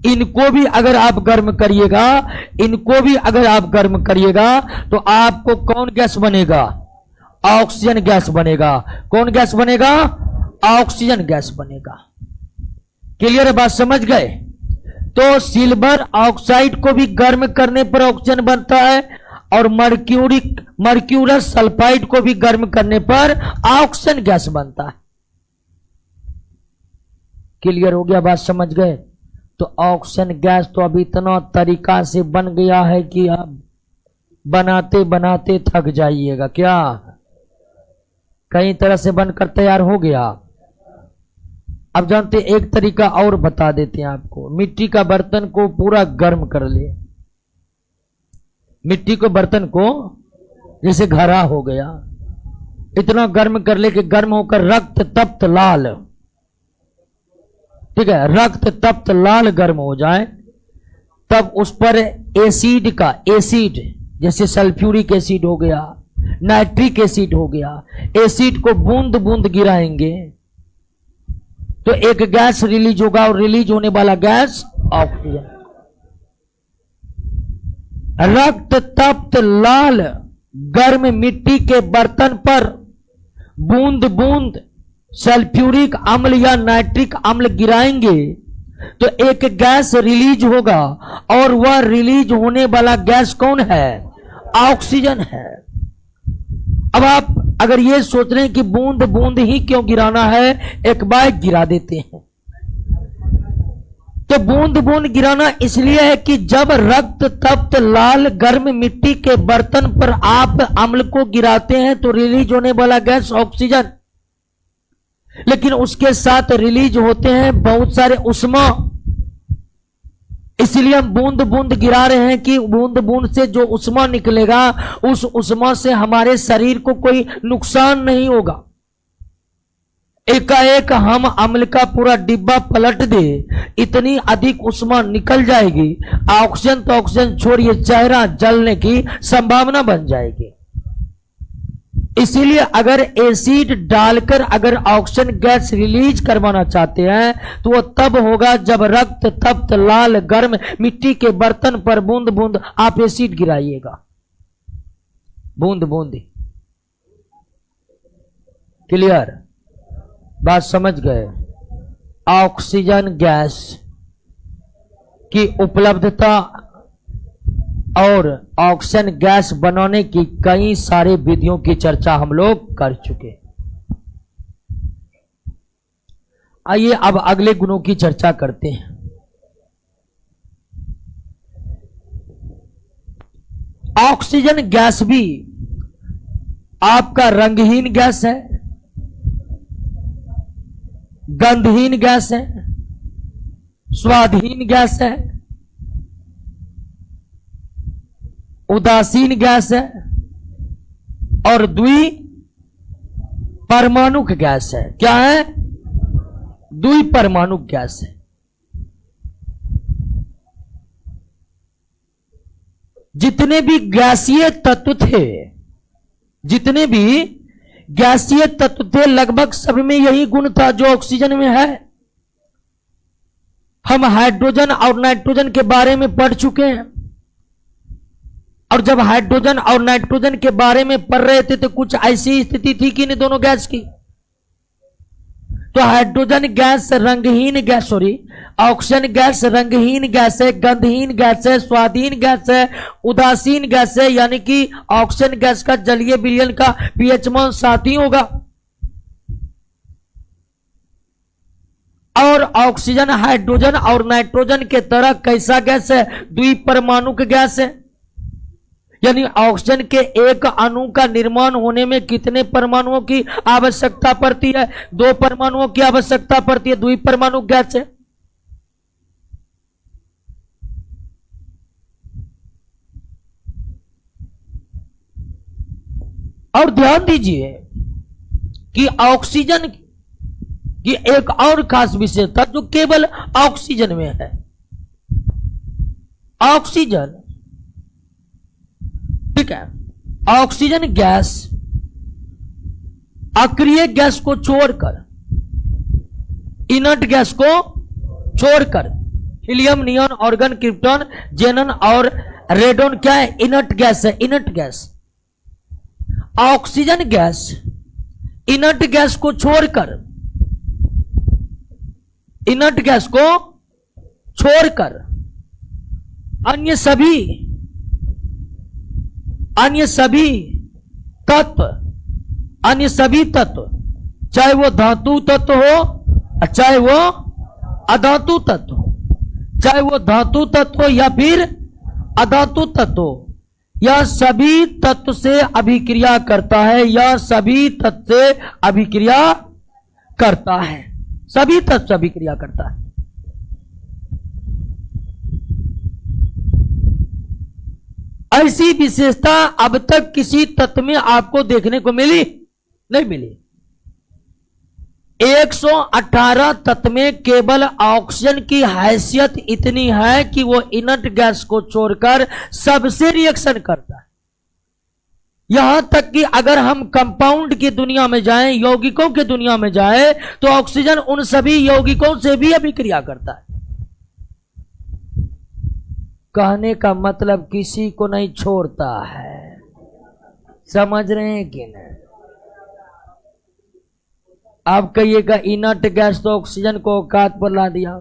इनको भी अगर आप गर्म करिएगा, तो आपको कौन गैस बनेगा? ऑक्सीजन गैस बनेगा। कौन गैस बनेगा? ऑक्सीजन गैस बनेगा। क्लियर है? बात समझ गए? तो सिल्वर ऑक्साइड को भी गर्म करने पर ऑक्सीजन बनता है और मर्क्यूरस सल्फाइड को भी गर्म करने पर ऑक्सीजन गैस बनता है। क्लियर हो गया? बात समझ गए? तो ऑक्सीजन गैस तो अब इतना तरीका से बन गया है कि अब बनाते बनाते थक जाइएगा। क्या कई तरह से बनकर तैयार हो गया? अब जानते एक तरीका और बता देते हैं आपको। मिट्टी का बर्तन को पूरा गर्म कर ले, मिट्टी को बर्तन को जैसे घड़ा हो गया, इतना गर्म कर ले कि गर्म होकर रक्त तप्त लाल, ठीक है, रक्त तप्त लाल गर्म हो जाए, तब उस पर एसिड का, एसिड जैसे सल्फ्यूरिक एसिड हो गया, नाइट्रिक एसिड हो गया, एसिड को बूंद बूंद गिराएंगे तो एक गैस रिलीज होगा, और रिलीज होने वाला गैस ऑक्सीजन। रक्त तप्त लाल गर्म मिट्टी के बर्तन पर बूंद बूंद सल्फ्यूरिक अम्ल या नाइट्रिक अम्ल गिराएंगे तो एक गैस रिलीज होगा, और वह रिलीज होने वाला गैस कौन है? ऑक्सीजन है। अब आप अगर ये सोच रहे हैं कि बूंद बूंद ही क्यों गिराना है, एक बार गिरा देते हैं। तो बूंद बूंद गिराना इसलिए है कि जब रक्त तप्त लाल गर्म मिट्टी के बर्तन पर आप अम्ल को गिराते हैं तो रिलीज होने वाला गैस ऑक्सीजन, लेकिन उसके साथ रिलीज होते हैं बहुत सारे उष्मा, इसलिए हम बूंद बूंद गिरा रहे हैं कि बूंद बूंद से जो उष्मा निकलेगा उस उष्मा से हमारे शरीर को कोई नुकसान नहीं होगा। एकाएक हम अम्ल का पूरा डिब्बा पलट दे, इतनी अधिक उष्मा निकल जाएगी, ऑक्सीजन तो ऑक्सीजन छोड़िए, चेहरा जलने की संभावना बन जाएगी। इसीलिए अगर एसिड डालकर अगर ऑक्सीजन गैस रिलीज करवाना चाहते हैं तो वो तब होगा जब रक्त तप्त लाल गर्म मिट्टी के बर्तन पर बूंद बूंद आप एसिड गिराइएगा, बूंद बूंद। क्लियर? बात समझ गए? ऑक्सीजन गैस की उपलब्धता और ऑक्सीजन गैस बनाने की कई सारे विधियों की चर्चा हम लोग कर चुके। आइए अब अगले गुणों की चर्चा करते हैं। ऑक्सीजन गैस भी आपका रंगहीन गैस है, गंधहीन गैस है, स्वादहीन गैस है, उदासीन गैस है और द्विपरमाणुक गैस है। क्या है? द्विपरमाणुक गैस है। जितने भी गैसीय तत्व थे, जितने भी गैसीय तत्व थे लगभग सब में यही गुण था जो ऑक्सीजन में है। हम हाइड्रोजन और नाइट्रोजन के बारे में पढ़ चुके हैं, और जब हाइड्रोजन और नाइट्रोजन के बारे में पढ़ रहे थे तो कुछ ऐसी स्थिति थी कि नहीं दोनों गैस की। तो हाइड्रोजन गैस रंगहीन गैस, ऑक्सीजन गैस रंगहीन गैस है, गंधहीन गैस है, स्वादहीन गैस है, उदासीन गैस है, यानी कि ऑक्सीजन गैस का जलीय विलयन का पीएच मान 7 ही होगा। और ऑक्सीजन हाइड्रोजन और नाइट्रोजन के तरह कैसा गैस है? द्विपरमाणुक गैस है। यानी ऑक्सीजन के एक अणु का निर्माण होने में कितने परमाणुओं की आवश्यकता पड़ती है? 2 परमाणुओं की आवश्यकता पड़ती है। द्विपरमाणुक गैस है। और ध्यान दीजिए कि ऑक्सीजन की एक और खास विशेषता जो केवल ऑक्सीजन में है। ऑक्सीजन, ठीक है, ऑक्सीजन गैस अक्रिय गैस को छोड़कर, इनर्ट गैस को छोड़कर, हीलियम, नियॉन, ऑर्गन, क्रिप्टॉन, जेनन और रेडोन क्या है? इनर्ट गैस है। Inert gas. Oxygen gas inert gas को छोड़कर, इनर्ट गैस को छोड़कर अन्य सभी तत्व, चाहे वो धातु तत्व हो, चाहे वो अधातु तत्व, चाहे वो धातु तत्व या फिर अधातु तत्व, यह सभी तत्व से अभिक्रिया करता है, यह सभी तत्व से अभिक्रिया करता है। सभी तत्व से अभिक्रिया करता है। ऐसी विशेषता अब तक किसी तत्व में आपको देखने को मिली नहीं मिली। 118 तत्व में केवल ऑक्सीजन की हैसियत इतनी है कि वो इनर्ट गैस को छोड़कर सबसे रिएक्शन करता है। यहां तक कि अगर हम कंपाउंड की दुनिया में जाएं, यौगिकों की दुनिया में जाएं, तो ऑक्सीजन उन सभी यौगिकों से भी अभिक्रिया करता है। कहने का मतलब किसी को नहीं छोड़ता है। समझ रहे हैं कि नहीं? आप कहिएगा इनर्ट गैस तो ऑक्सीजन को औकात पर ला दिया,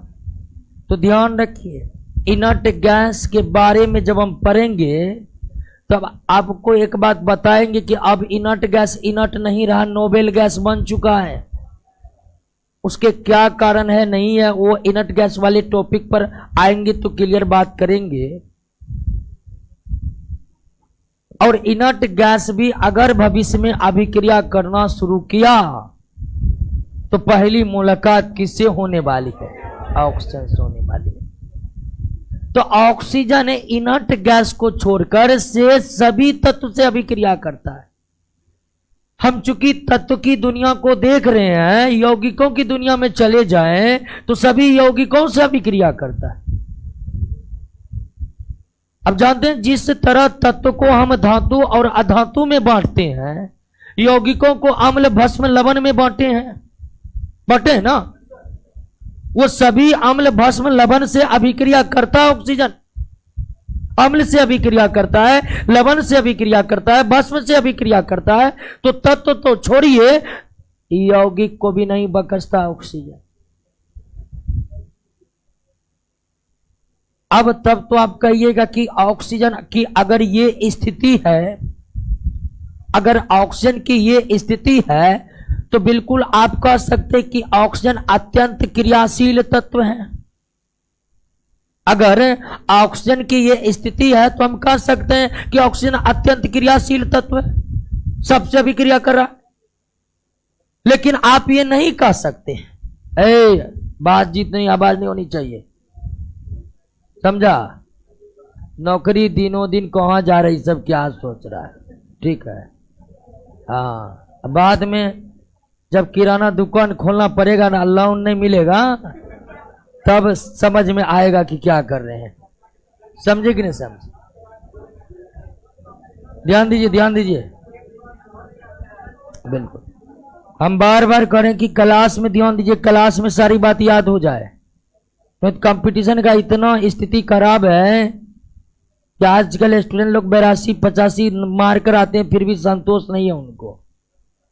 तो ध्यान रखिए इनर्ट गैस के बारे में जब हम पढ़ेंगे तब आपको एक बात बताएंगे कि अब इनर्ट गैस इनर्ट नहीं रहा, नोबेल गैस बन चुका है। उसके क्या कारण है नहीं है, वो इनर्ट गैस वाले टॉपिक पर आएंगे तो क्लियर बात करेंगे। और इनर्ट गैस भी अगर भविष्य में अभिक्रिया करना शुरू किया तो पहली मुलाकात किससे होने वाली है? ऑक्सीजन से होने वाली है। तो ऑक्सीजन इनर्ट गैस को छोड़कर से सभी तत्व से अभिक्रिया करता है। हम चूंकि तत्व की दुनिया को देख रहे हैं, यौगिकों की दुनिया में चले जाएं तो सभी यौगिकों से अभिक्रिया करता है। अब जानते हैं जिस तरह तत्व को हम धातु और अधातु में बांटते हैं, यौगिकों को अम्ल भस्म लवण में बांटे हैं ना, वो सभी अम्ल भस्म लवण से अभिक्रिया करता है। ऑक्सीजन अम्ल से अभिक्रिया करता है, लवण से अभिक्रिया करता है, भस्म से अभिक्रिया करता है। तो तत्व तो छोड़िए, यौगिक को भी नहीं बकसता ऑक्सीजन। अब तब तो आप कहिएगा कि ऑक्सीजन की अगर ये स्थिति है, अगर ऑक्सीजन की ये स्थिति है तो बिल्कुल आप कह सकते कि ऑक्सीजन अत्यंत क्रियाशील तत्व है। अगर ऑक्सीजन की ये स्थिति है तो हम कह सकते हैं कि ऑक्सीजन अत्यंत क्रियाशील तत्व है, सबसे अभिक्रिया कर रहा है। लेकिन आप ये नहीं कह सकते। बात जितनी आवाज नहीं होनी चाहिए, समझा? नौकरी दिनों दिन कहां जा रही, सब क्या सोच रहा है? ठीक है। हाँ, बाद में जब किराना दुकान खोलना पड़ेगा ना, लोन नहीं मिलेगा, तब समझ में आएगा कि क्या कर रहे हैं। समझे कि नहीं समझे? ध्यान दीजिए, ध्यान दीजिए। बिल्कुल हम बार बार करें कि क्लास में ध्यान दीजिए, क्लास में सारी बात याद हो जाए। तो कंपटीशन का इतना स्थिति खराब है कि आजकल स्टूडेंट लोग 82-85 मार कर आते हैं, फिर भी संतोष नहीं है उनको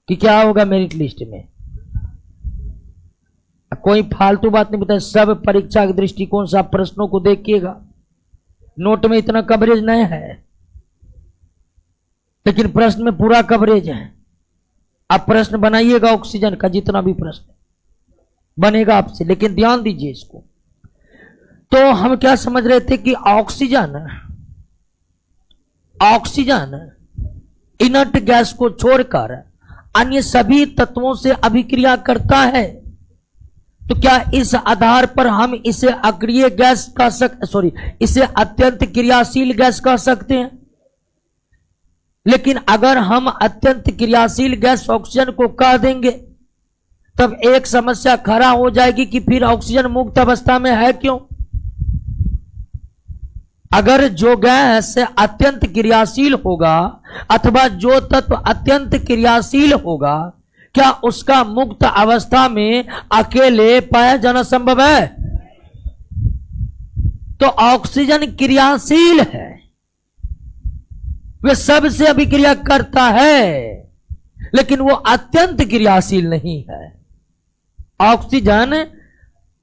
कि क्या होगा मेरिट लिस्ट में। कोई फालतू बात नहीं बताए, सब परीक्षा के दृष्टिकोण से आप प्रश्नों को देखिएगा। नोट में इतना कवरेज नहीं है, लेकिन प्रश्न में पूरा कवरेज है। आप प्रश्न बनाइएगा ऑक्सीजन का, जितना भी प्रश्न बनेगा आपसे, लेकिन ध्यान दीजिए इसको। तो हम क्या समझ रहे थे कि ऑक्सीजन इनर्ट गैस को छोड़कर अन्य सभी तत्वों से अभिक्रिया करता है। तो क्या इस आधार पर हम इसे अक्रिय गैस इसे अत्यंत क्रियाशील गैस कह सकते हैं? लेकिन अगर हम अत्यंत क्रियाशील गैस ऑक्सीजन को कह देंगे तब एक समस्या खड़ा हो जाएगी कि फिर ऑक्सीजन मुक्त अवस्था में है क्यों? अगर जो गैस अत्यंत क्रियाशील होगा अथवा जो तत्व अत्यंत क्रियाशील होगा, क्या उसका मुक्त अवस्था में अकेले पाया जाना संभव है? तो ऑक्सीजन क्रियाशील है, वे सबसे अभिक्रिया करता है, लेकिन वो अत्यंत क्रियाशील नहीं है। ऑक्सीजन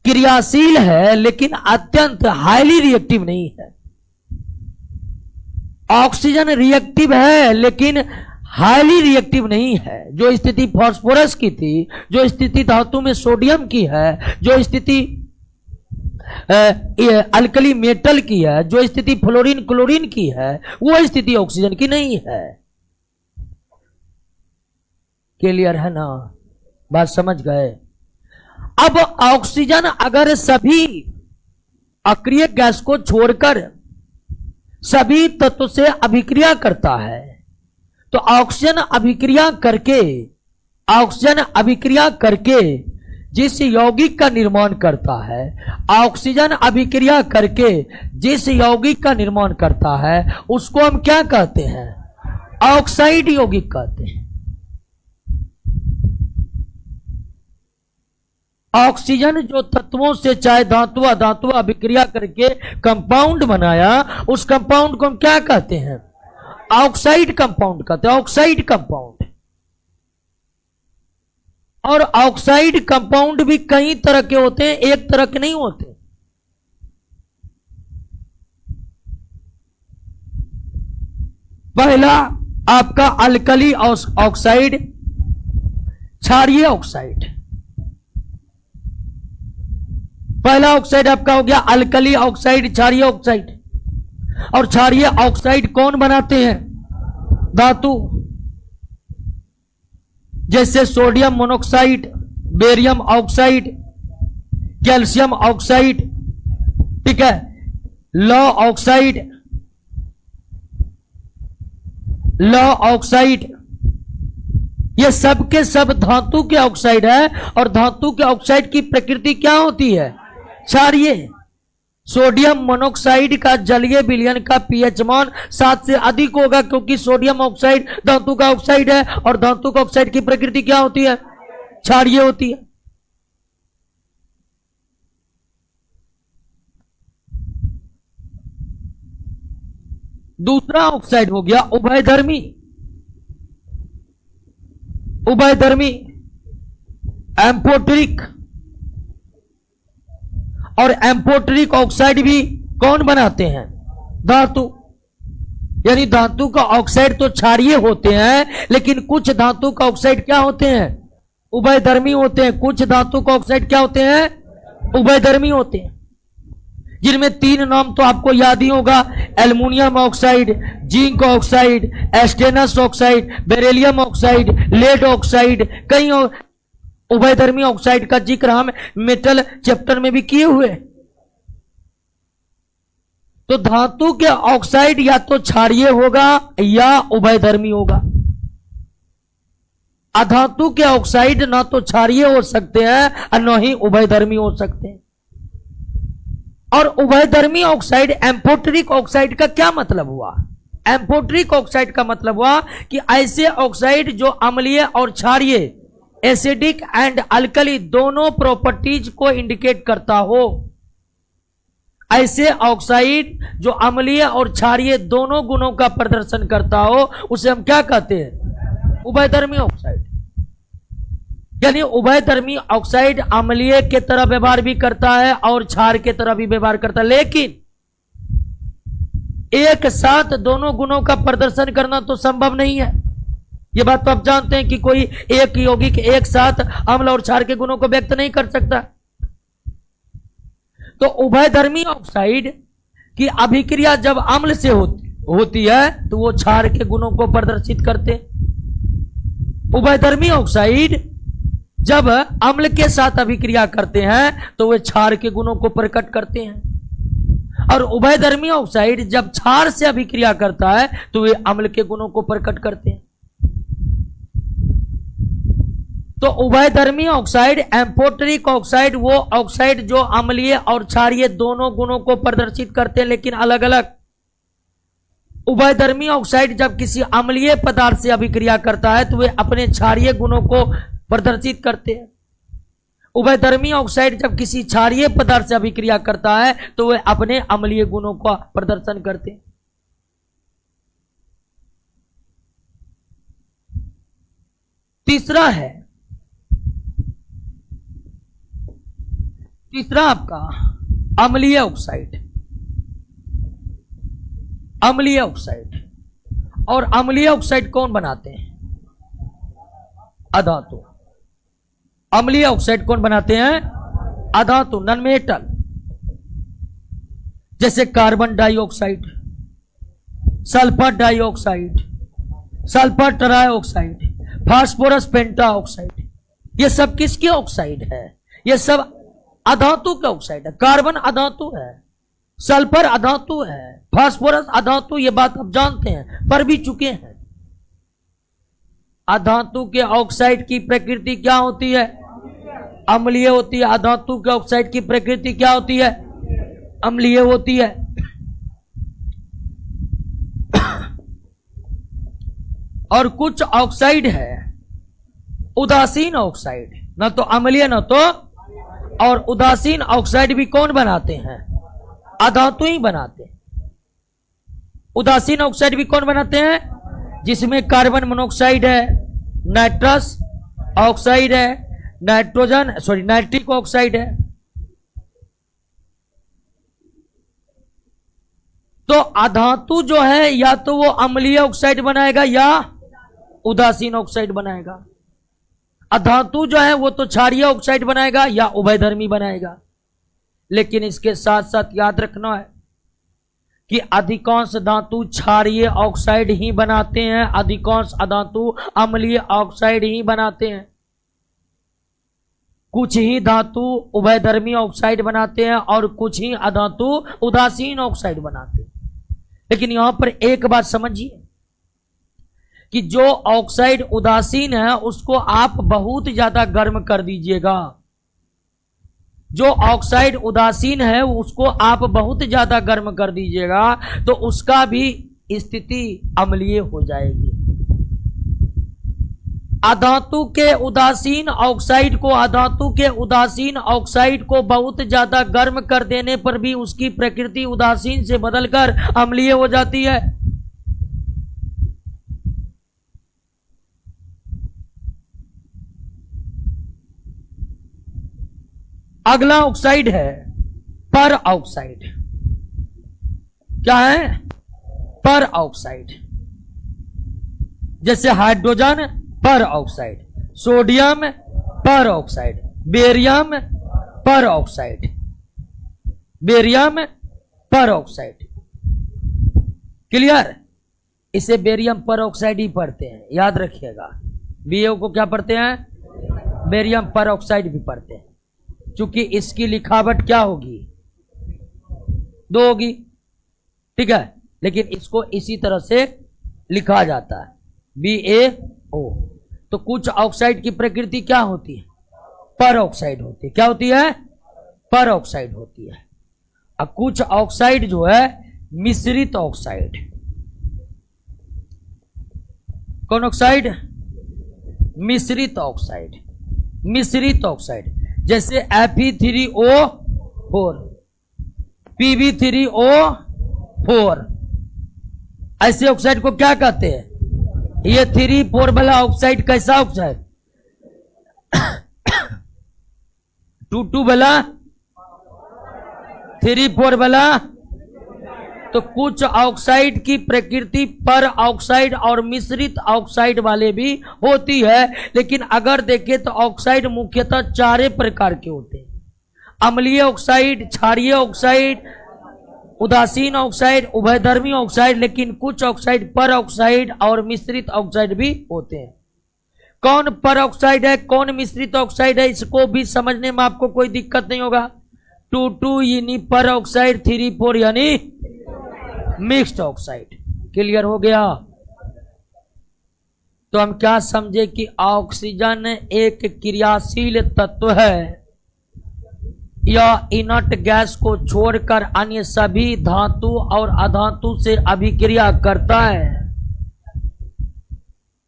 क्रियाशील है लेकिन अत्यंत हाईली रिएक्टिव नहीं है। ऑक्सीजन रिएक्टिव है लेकिन हाईली रिएक्टिव नहीं है। जो स्थिति फास्फोरस की थी, जो स्थिति धातु में सोडियम की है, जो स्थिति अल्कली मेटल की है, जो स्थिति फ्लोरीन क्लोरीन की है, वो स्थिति ऑक्सीजन की नहीं है। क्लियर है ना? बात समझ गए? अब ऑक्सीजन अगर सभी अक्रिय गैस को छोड़कर सभी तत्व से अभिक्रिया करता है तो ऑक्सीजन अभिक्रिया करके जिस यौगिक का निर्माण करता है, ऑक्सीजन अभिक्रिया करके जिस यौगिक का निर्माण करता है उसको हम क्या कहते हैं? ऑक्साइड यौगिक कहते हैं। ऑक्सीजन जो तत्वों से चाहे धातु अधातु अभिक्रिया करके कंपाउंड बनाया, उस कंपाउंड को हम क्या कहते हैं? ऑक्साइड कंपाउंड कहते हैं, ऑक्साइड कंपाउंड। और ऑक्साइड कंपाउंड भी कई तरह के होते हैं, एक तरह के नहीं होते। पहला आपका अल्कली ऑक्साइड, क्षारीय ऑक्साइड। पहला ऑक्साइड आपका हो गया अल्कली ऑक्साइड, क्षारीय ऑक्साइड। और क्षारीय ऑक्साइड कौन बनाते हैं? धातु, जैसे sodium monoxide, barium oxide, calcium oxide, ठीक है, लौ ऑक्साइड, ये सब के सब धातु के ऑक्साइड है। और धातु के ऑक्साइड की प्रकृति क्या होती है? क्षारीय। सोडियम मोनोक्साइड का जलीय विलयन का पीएच मान 7 से अधिक होगा, क्योंकि सोडियम ऑक्साइड धातु का ऑक्साइड है और धातु का ऑक्साइड की प्रकृति क्या होती है? क्षारीय होती है। दूसरा ऑक्साइड हो गया उभयधर्मी। एम्फोटेरिक। और एम्फोटेरिक ऑक्साइड भी कौन बनाते हैं? धातु। यानी धातु का ऑक्साइड तो क्षारीय होते हैं, लेकिन कुछ धातु का ऑक्साइड क्या होते हैं? उभयधर्मी होते हैं। कुछ धातु का ऑक्साइड क्या होते हैं? उभयधर्मी होते हैं, जिनमें 3 नाम तो आपको याद ही होगा: aluminium oxide, zinc oxide, stannous oxide, beryllium oxide, lead oxide. कई उभयधर्मी ऑक्साइड का जिक्र हम मेटल चैप्टर में भी किए हुए। तो धातु के ऑक्साइड या तो क्षारीय होगा या उभयधर्मी होगा। अधातु के ऑक्साइड ना तो क्षारीय हो सकते हैं और न ही उभयधर्मी हो सकते हैं। और उभयधर्मी ऑक्साइड, एम्फोटेरिक ऑक्साइड का क्या मतलब हुआ? एम्फोटेरिक ऑक्साइड का मतलब हुआ कि ऐसे ऑक्साइड जो अम्लीय और क्षारीय, एसिडिक एंड अल्कली दोनों प्रॉपर्टीज को इंडिकेट करता हो। ऐसे ऑक्साइड जो अम्लीय और क्षारीय दोनों गुणों का प्रदर्शन करता हो, उसे हम क्या कहते हैं? उभयधर्मी ऑक्साइड। यानी उभयधर्मी ऑक्साइड अम्लीय के तरह व्यवहार भी करता है और क्षार के तरह भी व्यवहार करता है, लेकिन एक साथ दोनों गुणों का प्रदर्शन करना तो संभव नहीं है। ये बात तो आप जानते हैं कि कोई एक यौगिक एक साथ अम्ल और क्षार के गुणों को व्यक्त नहीं कर सकता। तो उभयधर्मी ऑक्साइड की अभिक्रिया जब अम्ल से होती है तो वो क्षार के गुणों को प्रदर्शित करते। उभयधर्मी ऑक्साइड जब अम्ल के साथ अभिक्रिया करते हैं तो वे क्षार के गुणों को प्रकट करते हैं। और उभयधर्मी ऑक्साइड जब क्षार से अभिक्रिया करता है तो वे अम्ल के गुणों को प्रकट करते हैं। तो उभयधर्मी ऑक्साइड, एम्फोटेरिक ऑक्साइड, वो ऑक्साइड जो अम्लीय और क्षारीय दोनों गुणों को प्रदर्शित करते हैं, लेकिन अलग अलग। उभयधर्मी ऑक्साइड जब किसी अम्लीय पदार्थ से अभिक्रिया करता है तो वे अपने क्षारीय गुणों को प्रदर्शित करते हैं। उभयधर्मी ऑक्साइड जब किसी क्षारीय पदार्थ से अभिक्रिया करता है तो वे अपने अम्लीय गुणों का प्रदर्शन करते हैं। तीसरा आपका अम्लीय ऑक्साइड। अम्लीय ऑक्साइड। और अम्लीय ऑक्साइड कौन बनाते हैं? अधातु। अम्लीय ऑक्साइड कौन बनाते हैं? अधातु, नॉन मेटल। जैसे carbon dioxide, sulphur dioxide, sulphur trioxide, phosphorus pentoxide. ये सब किसके ऑक्साइड है? ये सब अधातु के ऑक्साइड है। कार्बन अधातु है, सल्फर अधातु है, फास्फोरस अधातु, ये बात आप जानते हैं, पढ़ भी चुके हैं। अधातु के ऑक्साइड की प्रकृति क्या होती है? अम्लीय होती है। अधातु के ऑक्साइड की प्रकृति क्या होती है? अम्लीय होती है। और कुछ ऑक्साइड है उदासीन ऑक्साइड, ना तो अम्लीय ना तो, और उदासीन ऑक्साइड भी कौन बनाते हैं? अधातु ही बनाते हैं। उदासीन ऑक्साइड भी कौन बनाते हैं? जिसमें कार्बन मोनोऑक्साइड है, नाइट्रस ऑक्साइड है, नाइट्रिक ऑक्साइड है। तो अधातु जो है या तो वो अम्लीय ऑक्साइड बनाएगा या उदासीन ऑक्साइड बनाएगा। अधातु जो है वो तो क्षारीय ऑक्साइड बनाएगा या उभयधर्मी बनाएगा। लेकिन इसके साथ साथ याद रखना है कि अधिकांश धातु क्षारीय ऑक्साइड ही बनाते हैं, अधिकांश अधातु अम्लीय ऑक्साइड ही बनाते हैं। कुछ ही धातु उभयधर्मी ऑक्साइड बनाते हैं और कुछ ही अधातु उदासीन ऑक्साइड बनाते हैं। लेकिन यहां पर एक बात समझिए कि जो ऑक्साइड उदासीन है उसको आप बहुत ज्यादा गर्म कर दीजिएगा। जो ऑक्साइड उदासीन है उसको आप बहुत ज्यादा गर्म कर दीजिएगा तो उसका भी स्थिति अम्लीय हो जाएगी। अधातु के उदासीन ऑक्साइड को बहुत ज्यादा गर्म कर देने पर भी उसकी प्रकृति उदासीन से बदलकर अम्लीय हो जाती है। अगला ऑक्साइड है पर ऑक्साइड। क्या है? पर ऑक्साइड। जैसे हाइड्रोजन पर ऑक्साइड, सोडियम पर ऑक्साइड, बेरियम पर ऑक्साइड, बेरियम पर ऑक्साइड। क्लियर? इसे बेरियम पर ऑक्साइड ही पढ़ते हैं, याद रखिएगा। बीए को क्या पढ़ते हैं? बेरियम पर ऑक्साइड भी पढ़ते हैं, क्योंकि इसकी लिखावट क्या होगी? दो होगी, ठीक है। लेकिन इसको इसी तरह से लिखा जाता है, BaO। तो कुछ ऑक्साइड की प्रकृति क्या होती है? पर ऑक्साइड होती है। क्या होती है? पर ऑक्साइड होती है। अब कुछ ऑक्साइड जो है मिश्रित ऑक्साइड। कौन ऑक्साइड? मिश्रित ऑक्साइड। मिश्रित ऑक्साइड जैसे Fe3O4, Pb3O4, ऐसे ऑक्साइड को क्या कहते हैं? ये 3,4 वाला ऑक्साइड कैसा ऑक्साइड? 2,2 वाला, 3,4 वाला। तो कुछ ऑक्साइड की प्रकृति पर ऑक्साइड और मिश्रित ऑक्साइड वाले भी होती है। लेकिन अगर देखें तो ऑक्साइड मुख्यतः 4 प्रकार के होते हैं: अम्लीय ऑक्साइड, क्षारीय ऑक्साइड, उदासीन ऑक्साइड, उभयधर्मी ऑक्साइड। लेकिन कुछ ऑक्साइड पर ऑक्साइड और मिश्रित ऑक्साइड भी होते हैं। कौन पर ऑक्साइड है, कौन मिश्रित ऑक्साइड है, इसको भी समझने में आपको कोई दिक्कत नहीं होगा। 2,2 यानी पर ऑक्साइड, 3,4 यानी मिक्स्ड ऑक्साइड। क्लियर हो गया? तो हम क्या समझे कि ऑक्सीजन एक क्रियाशील तत्व है। यह इनर्ट गैस को छोड़कर अन्य सभी धातु और अधातु से अभिक्रिया करता है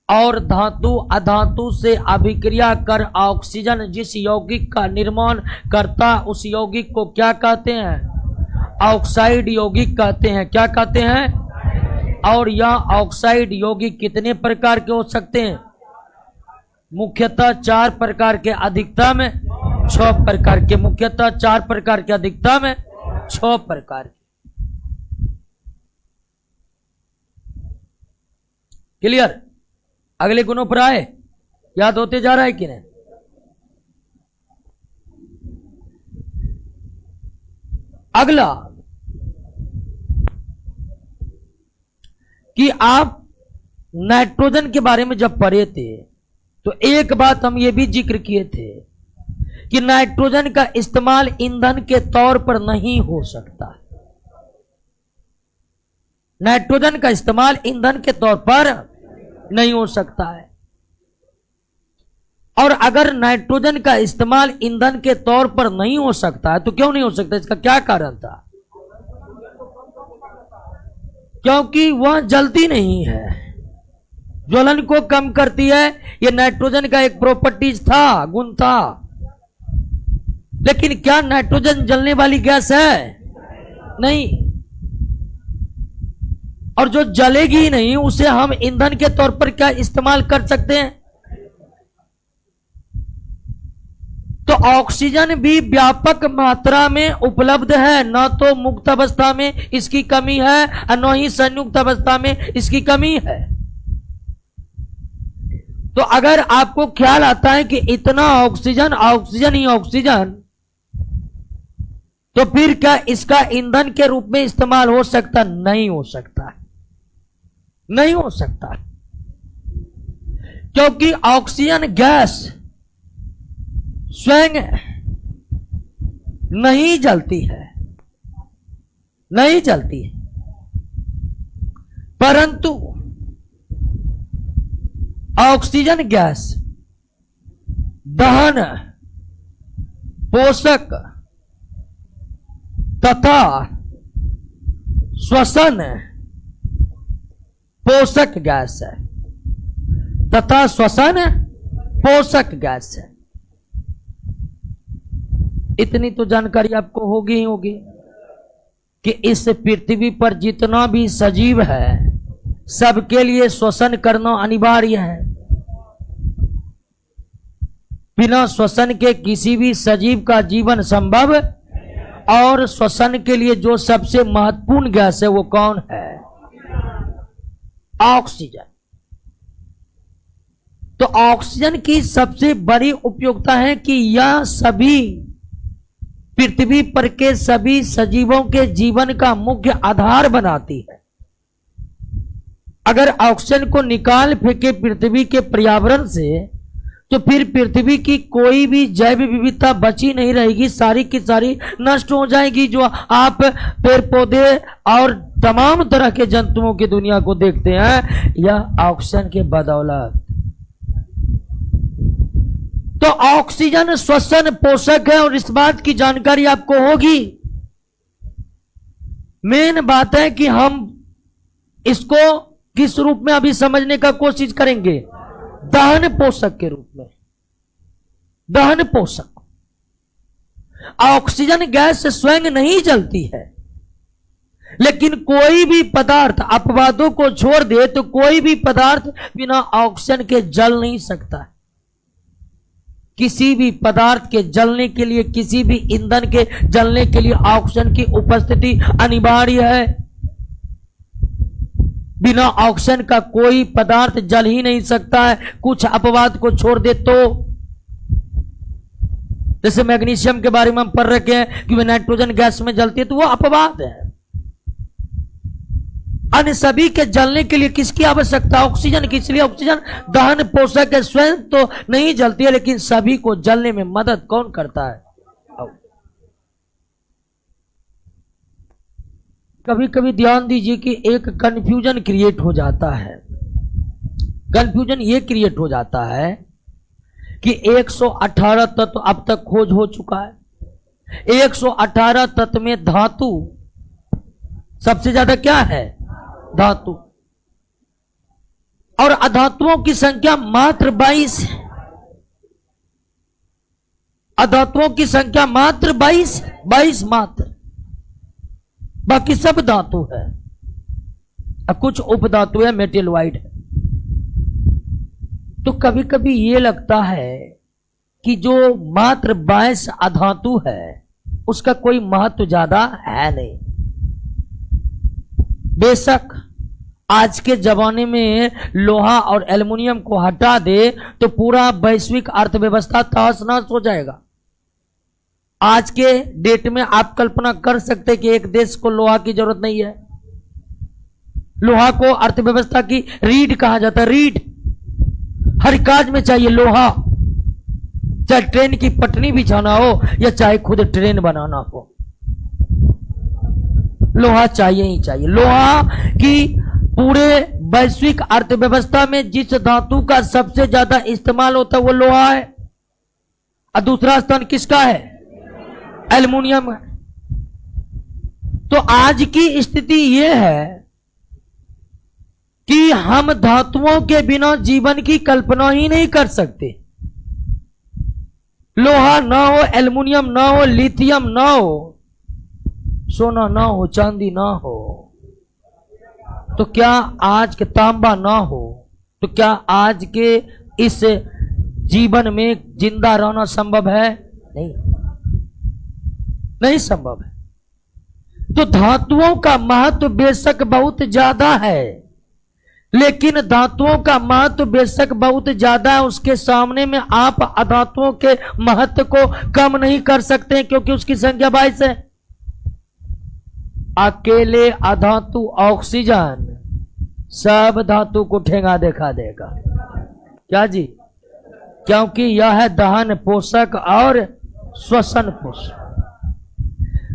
और धातु अधातु से अभिक्रिया कर ऑक्सीजन जिस यौगिक का निर्माण करता उस यौगिक को क्या कहते हैं? ऑक्साइड यौगिक कहते हैं। क्या कहते हैं? और यह ऑक्साइड यौगिक कितने प्रकार के हो सकते हैं? मुख्यतः 4 प्रकार के, अधिकतम 6 प्रकार के। मुख्यतः 4 प्रकार के, अधिकतम 6 प्रकार के। क्लियर? अगले गुणों पर आए, याद होते जा रहा है कि नहीं? अगला कि आप नाइट्रोजन के बारे में जब पढ़े थे तो एक बात हम ये भी जिक्र किए थे कि नाइट्रोजन का इस्तेमाल ईंधन के तौर पर नहीं हो सकता। नाइट्रोजन का इस्तेमाल ईंधन के तौर पर नहीं हो सकता है। और अगर नाइट्रोजन का इस्तेमाल ईंधन के तौर पर नहीं हो सकता है तो क्यों नहीं हो सकता? इसका क्या कारण था? क्योंकि वह जलती नहीं है, ज्वलन को कम करती है। यह नाइट्रोजन का एक प्रॉपर्टीज था, गुण था। लेकिन क्या नाइट्रोजन जलने वाली गैस है? नहीं। और जो जलेगी नहीं उसे हम ईंधन के तौर पर क्या इस्तेमाल कर सकते हैं? तो ऑक्सीजन भी व्यापक मात्रा में उपलब्ध है, न तो मुक्त अवस्था में इसकी कमी है और न ही संयुक्त अवस्था में इसकी कमी है। तो अगर आपको ख्याल आता है कि इतना ऑक्सीजन ऑक्सीजन ही ऑक्सीजन, तो फिर क्या इसका ईंधन के रूप में इस्तेमाल हो सकता? नहीं हो सकता, नहीं हो सकता। क्योंकि ऑक्सीजन गैस स्वयं नहीं जलती है, नहीं जलती है, परंतु ऑक्सीजन गैस दहन, पोषक तथा श्वसन पोषक गैस है, तथा श्वसन पोषक गैस है। इतनी तो जानकारी आपको होगी ही होगी कि इस पृथ्वी पर जितना भी सजीव है सबके लिए श्वसन करना अनिवार्य है। बिना श्वसन के किसी भी सजीव का जीवन संभव। और श्वसन के लिए जो सबसे महत्वपूर्ण गैस है वो कौन है? ऑक्सीजन। तो ऑक्सीजन की सबसे बड़ी उपयोगिता है कि यह सभी पृथ्वी पर के सभी सजीवों के जीवन का मुख्य आधार बनाती है। अगर ऑक्सीजन को निकाल फेंके पृथ्वी के पर्यावरण से तो फिर पृथ्वी की कोई भी जैव विविधता बची नहीं रहेगी, सारी की सारी नष्ट हो जाएगी। जो आप पेड़ पौधे और तमाम तरह के जंतुओं की दुनिया को देखते हैं यह ऑक्सीजन के बदौलत। तो ऑक्सीजन श्वसन पोषक है और इस बात की जानकारी आपको होगी। मेन बात है कि हम इसको किस रूप में अभी समझने का कोशिश करेंगे? दहन पोषक के रूप में। दहन पोषक। ऑक्सीजन गैस स्वयं नहीं जलती है, लेकिन कोई भी पदार्थ, अपवादों को छोड़ दे तो कोई भी पदार्थ बिना ऑक्सीजन के जल नहीं सकता। किसी भी पदार्थ के जलने के लिए, किसी भी ईंधन के जलने के लिए ऑक्सीजन की उपस्थिति अनिवार्य है। बिना ऑक्सीजन का कोई पदार्थ जल ही नहीं सकता है, कुछ अपवाद को छोड़ दे तो। जैसे मैग्नीशियम के बारे में हम पढ़ रखे हैं कि वह नाइट्रोजन गैस में जलती है, तो वो अपवाद है। अन्य सभी के जलने के लिए किसकी आवश्यकता? ऑक्सीजन की। इसलिए ऑक्सीजन दहन पोषक है, स्वयं तो नहीं जलती है लेकिन सभी को जलने में मदद कौन करता है? कभी कभी ध्यान दीजिए कि एक कंफ्यूजन क्रिएट हो जाता है। कंफ्यूजन ये क्रिएट हो जाता है कि 118 तत्व अब तक खोज हो चुका है। 118 तत्व में धातु सबसे ज्यादा क्या है? धातु। और अधातुओं की संख्या मात्र 22 है। अधातुओं की संख्या मात्र 22 मात्र। बाकी सब धातु है। अब कुछ उपधातु है, मेटेलोइड है। तो कभी कभी ये लगता है कि जो मात्र 22 अधातु है उसका कोई महत्व ज्यादा है नहीं। बेशक आज के जमाने में लोहा और एल्युमिनियम को हटा दे तो पूरा वैश्विक अर्थव्यवस्था तहस नहस हो जाएगा। आज के डेट में आप कल्पना कर सकते हैं कि एक देश को लोहा की जरूरत नहीं है। लोहा को अर्थव्यवस्था की रीढ़ कहा जाता है। रीढ़, हर काज में चाहिए लोहा। चाहे ट्रेन की पटरी बिछाना हो या चाहे खुद ट्रेन बनाना हो, लोहा चाहिए ही चाहिए। लोहा की पूरे वैश्विक अर्थव्यवस्था में जिस धातु का सबसे ज्यादा इस्तेमाल होता है वो लोहा है, और दूसरा स्थान किसका है? एल्युमिनियम है। तो आज की स्थिति यह है कि हम धातुओं के बिना जीवन की कल्पना ही नहीं कर सकते। लोहा ना हो, एल्युमिनियम ना हो, लिथियम ना हो, सोना ना हो, चांदी ना हो, तो क्या आज के तांबा ना हो, तो क्या आज के इस जीवन में जिंदा रहना संभव है? नहीं, नहीं संभव है। तो धातुओं का महत्व बेशक बहुत ज्यादा है, लेकिन धातुओं का महत्व बेशक बहुत ज्यादा है, उसके सामने में आप अधातुओं के महत्व को कम नहीं कर सकते, क्योंकि उसकी संख्या 22 है। अकेले अधातु ऑक्सीजन सब धातु को ठेंगा देखा देगा। क्या जी? क्योंकि यह है दहन पोषक और श्वसन पोषक।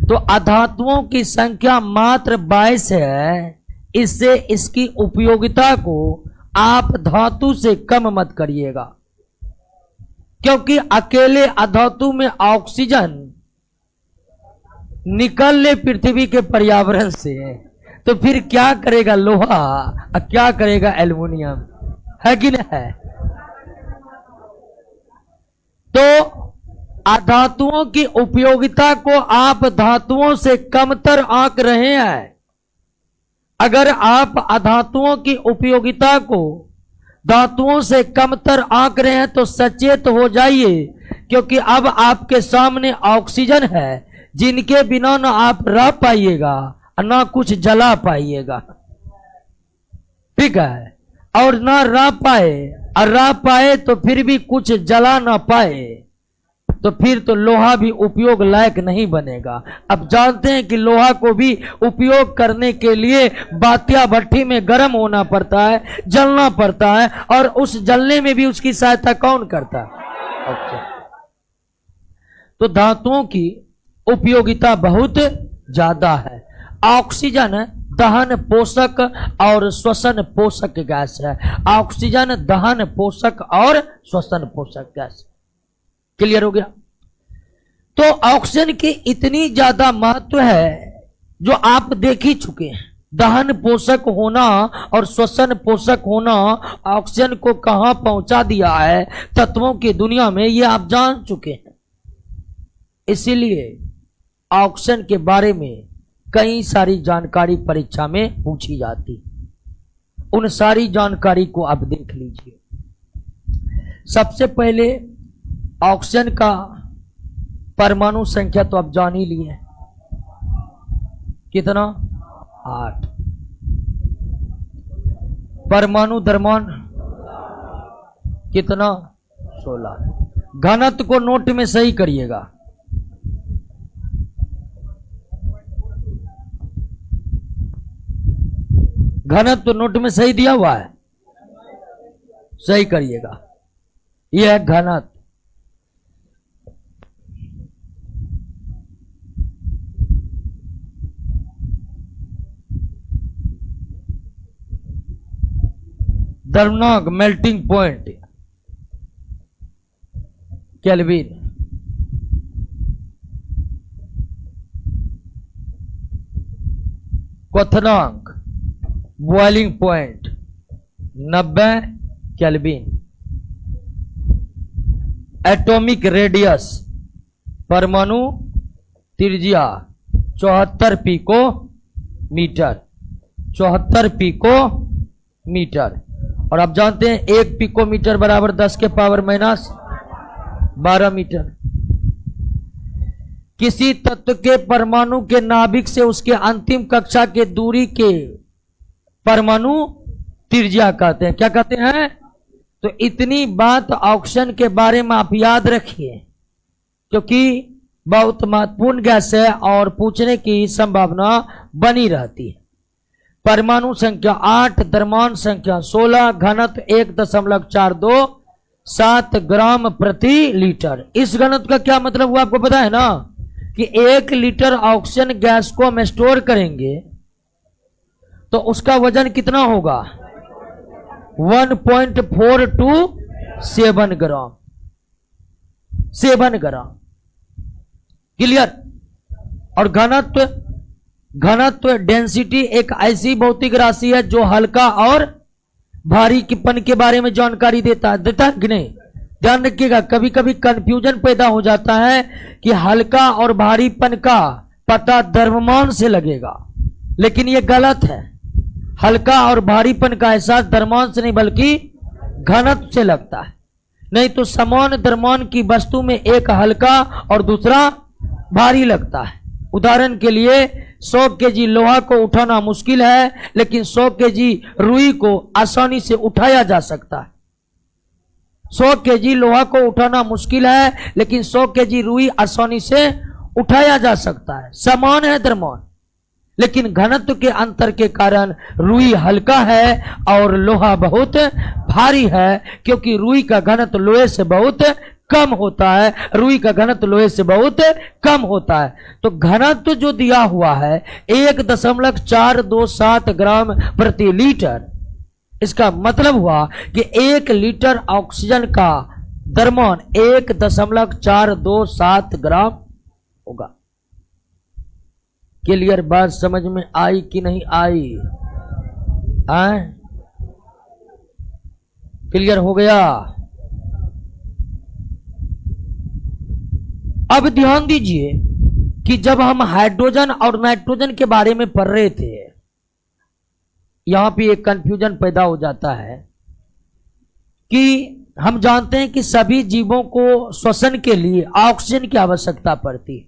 तो अधातुओं की संख्या मात्र 22 है, इससे इसकी उपयोगिता को आप धातु से कम मत करिएगा, क्योंकि अकेले अधातु में ऑक्सीजन निकल ले पृथ्वी के पर्यावरण से, तो फिर क्या करेगा लोहा और क्या करेगा एल्युमिनियम? है कि नहीं है? तो अधातुओं की उपयोगिता को आप धातुओं से कमतर आंक रहे हैं। अगर आप अधातुओं की उपयोगिता को धातुओं से कमतर आंक रहे हैं तो सचेत हो जाइए, क्योंकि अब आपके सामने ऑक्सीजन है जिनके बिना ना आप रह पाइएगा और ना कुछ जला पाइएगा। ठीक है? और ना रह पाए और रह पाए तो फिर भी कुछ जला ना पाए, तो फिर तो लोहा भी उपयोग लायक नहीं बनेगा। अब जानते हैं कि लोहा को भी उपयोग करने के लिए बात्या भट्टी में गर्म होना पड़ता है, जलना पड़ता है, और उस जलने में भी उसकी सहायता कौन करता है? अच्छा। तो धातुओं की उपयोगिता बहुत ज्यादा है। ऑक्सीजन दहन पोषक और श्वसन पोषक गैस है। ऑक्सीजन दहन पोषक और श्वसन पोषक गैस। क्लियर हो गया? तो ऑक्सीजन की इतनी ज्यादा महत्व है जो आप देख ही चुके हैं। दहन पोषक होना और श्वसन पोषक होना ऑक्सीजन को कहां पहुंचा दिया है तत्वों की दुनिया में, ये आप जान चुके हैं। इसीलिए ऑक्सीजन के बारे में कई सारी जानकारी परीक्षा में पूछी जाती, उन सारी जानकारी को आप देख लीजिए। सबसे पहले ऑक्सीजन का परमाणु संख्या तो आप जान ही लिए, कितना? 8। परमाणु द्रव्यमान कितना? 16। घनत्व को नोट में सही करिएगा। घनत्व नोट में सही दिया हुआ है, सही करिएगा। यह है घनत्व। द्रव्यनांक मेल्टिंग पॉइंट केल्विन। क्वथनांक boiling point 90 kelvin. Atomic radius परमाणु त्रिज्या 74 पिको मीटर। 74 pico metre. और आप जानते हैं 1 पिकोमीटर बराबर 10 के पावर माइनस 12 मीटर। किसी तत्व के परमाणु के नाभिक से उसके अंतिम कक्षा के दूरी के परमाणु त्रिज्या कहते हैं। क्या कहते हैं? तो इतनी बात ऑक्सीजन के बारे में आप याद रखिए, क्योंकि बहुत महत्वपूर्ण गैस है और पूछने की संभावना बनी रहती है। परमाणु संख्या 8, द्रव्यमान संख्या 16, घनत्व 1.42, 7 ग्राम प्रति लीटर। इस घनत्व का क्या मतलब हुआ आपको पता है ना, कि 1 लीटर ऑक्सीजन गैस को हम स्टोर करेंगे तो उसका वजन कितना होगा, 1.427 ग्राम, 7 ग्राम। क्लियर। और घनत्व डेंसिटी एक ऐसी भौतिक राशि है जो हल्का और भारीपन के बारे में जानकारी देता है कि नहीं। ध्यान रखिएगा, कभी कभी कंफ्यूजन पैदा हो जाता है कि हल्का और भारीपन का पता द्रव्यमान से लगेगा, लेकिन यह गलत है। हल्का और भारीपन का एहसास द्रव्यमान से नहीं बल्कि घनत्व से लगता है। नहीं तो समान द्रव्यमान की वस्तु में एक हल्का और दूसरा भारी लगता है। उदाहरण के लिए 100 केजी लोहा को उठाना मुश्किल है, लेकिन 100 केजी रुई को आसानी से उठाया जा सकता है। 100 केजी लोहा को उठाना मुश्किल है, लेकिन 100 केजी रुई आसानी से उठाया जा सकता है। समान है द्रव्यमान, लेकिन घनत्व के अंतर के कारण रुई हल्का है और लोहा बहुत भारी है, क्योंकि रुई का घनत्व लोहे से बहुत कम होता है, रुई का घनत्व लोहे से बहुत कम होता है। तो घनत्व जो दिया हुआ है 1.427 ग्राम प्रति लीटर, इसका मतलब हुआ कि 1 लीटर ऑक्सीजन का द्रव्यमान 1.427 ग्राम होगा। क्लियर बात समझ में आई कि नहीं आई? क्लियर हो गया? अब ध्यान दीजिए कि जब हम हाइड्रोजन और नाइट्रोजन के बारे में पढ़ रहे थे, यहां पे एक कंफ्यूजन पैदा हो जाता है कि हम जानते हैं कि सभी जीवों को श्वसन के लिए ऑक्सीजन की आवश्यकता पड़ती है,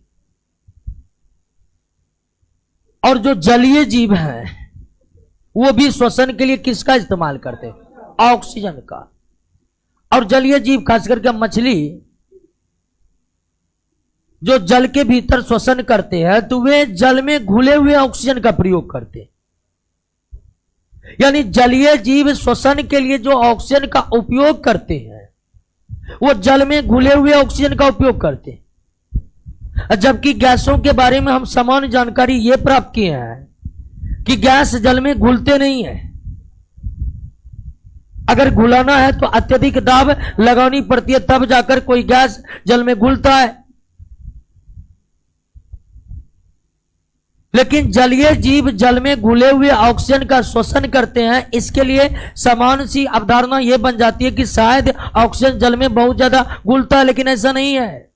और जो जलीय जीव हैं वो भी श्वसन के लिए किसका इस्तेमाल करते हैं? ऑक्सीजन का। और जलीय जीव खास करके मछली जो जल के भीतर श्वसन करते हैं तो वे जल में घुले हुए ऑक्सीजन का प्रयोग करते हैं। यानी जलीय जीव श्वसन के लिए जो ऑक्सीजन का उपयोग करते हैं वो जल में घुले हुए ऑक्सीजन का उपयोग करते हैं, जबकि गैसों के बारे में हम समान जानकारी ये प्राप्त किए हैं कि गैस जल में घुलते नहीं है। अगर घुलाना है तो अत्यधिक दाब लगानी पड़ती है, तब जाकर कोई गैस जल में घुलता है। लेकिन जलीय जीव जल में घुले हुए ऑक्सीजन का श्वसन करते हैं। इसके लिए समान सी अवधारणा यह बन जाती है कि शायद ऑक्सीजन जल में बहुत ज्यादा घुलता है, लेकिन ऐसा नहीं है।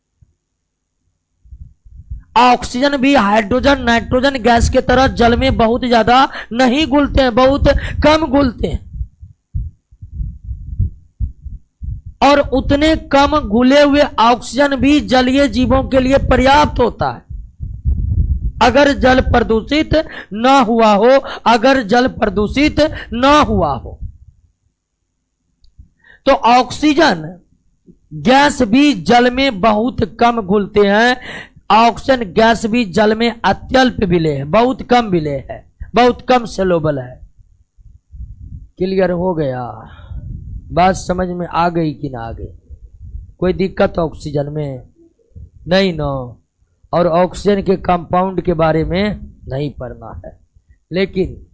ऑक्सीजन भी हाइड्रोजन नाइट्रोजन गैस के तरह जल में बहुत ज्यादा नहीं घुलते हैं, बहुत कम घुलते हैं। और उतने कम घुले हुए ऑक्सीजन भी जलीय जीवों के लिए पर्याप्त होता है। अगर जल प्रदूषित ना हुआ हो, अगर जल प्रदूषित ना हुआ हो, तो ऑक्सीजन गैस भी जल में बहुत कम घुलते हैं। ऑक्सीजन गैस भी जल में अत्यल्प विलेय है, बहुत कम विलेय है, बहुत कम सलोबल है। क्लियर हो गया? बात समझ में आ गई कि ना आ गई? कोई दिक्कत ऑक्सीजन में नहीं ना? और ऑक्सीजन के कंपाउंड के बारे में नहीं पढ़ना है। लेकिन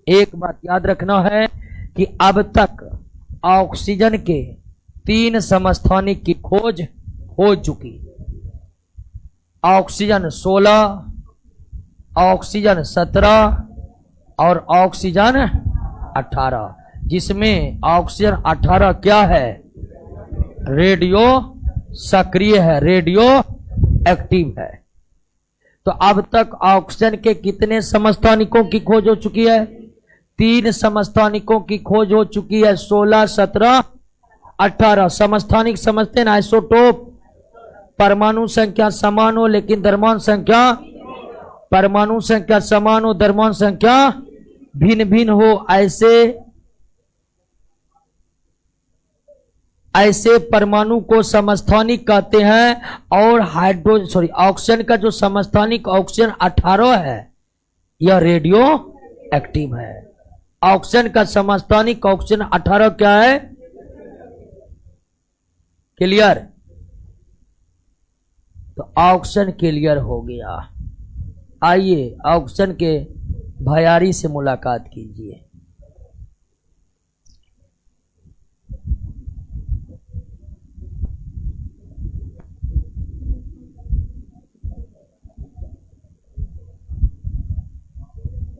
एक बात याद रखना है कि अब तक ऑक्सीजन के 3 समस्थानिक की खोज हो चुकी। ऑक्सीजन 16, ऑक्सीजन 17 और ऑक्सीजन 18, जिसमें ऑक्सीजन 18 क्या है? रेडियो सक्रिय है, रेडियो एक्टिव है। तो अब तक ऑक्सीजन के कितने समस्थानिकों की खोज हो चुकी है? 3 समस्थानिकों की खोज हो चुकी है। 16, 17, 18 समस्थानिक समझते हैं आइसोटोप। परमाणु संख्या समान हो लेकिन द्रव्यमान संख्या, परमाणु संख्या समान हो द्रव्यमान संख्या भिन्न भिन्न हो, ऐसे परमाणु को समस्थानिक कहते हैं। और ऑक्सीजन का जो समस्थानिक ऑक्सीजन 18 है यह रेडियो एक्टिव है। ऑक्सीजन का समस्थानिक ऑक्सीजन 18 क्या है? क्लियर? तो ऑक्सीजन क्लियर हो गया। आइए ऑक्सीजन के भयारी से मुलाकात कीजिए।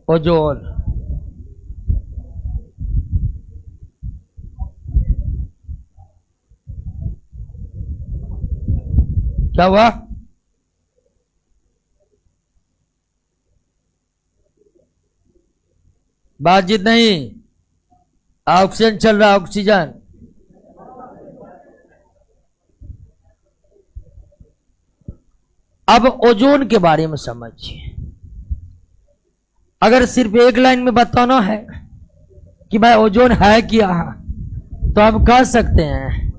ओजोन, क्या हुआ? बातचीत नहीं, ऑक्सीजन चल रहा, ऑक्सीजन। अब ओजोन के बारे में समझिए। अगर सिर्फ एक लाइन में बताना है कि भाई ओजोन है क्या, तो हम कह सकते हैं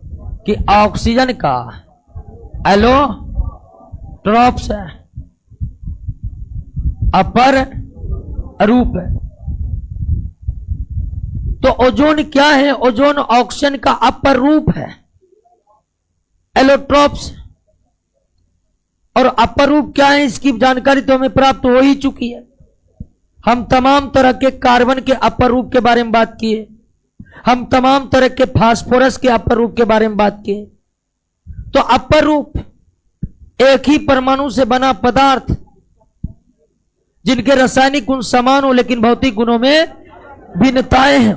कि ऑक्सीजन का एलोट्रॉप्स है, अपर रूप है। तो ओजोन क्या है? ओजोन ऑक्सीजन का अपर रूप है, एलोट्रॉप्स। और अपर रूप क्या है, इसकी जानकारी तो हमें प्राप्त हो ही चुकी है। हम तमाम तरह के कार्बन के अपर रूप के बारे में बात किए, हम तमाम तरह के फास्फोरस के अपर रूप के बारे में बात किए। तो अपर रूप एक ही परमाणु से बना पदार्थ जिनके रासायनिक गुण समान हो लेकिन भौतिक गुणों में भिन्नताएं हैं,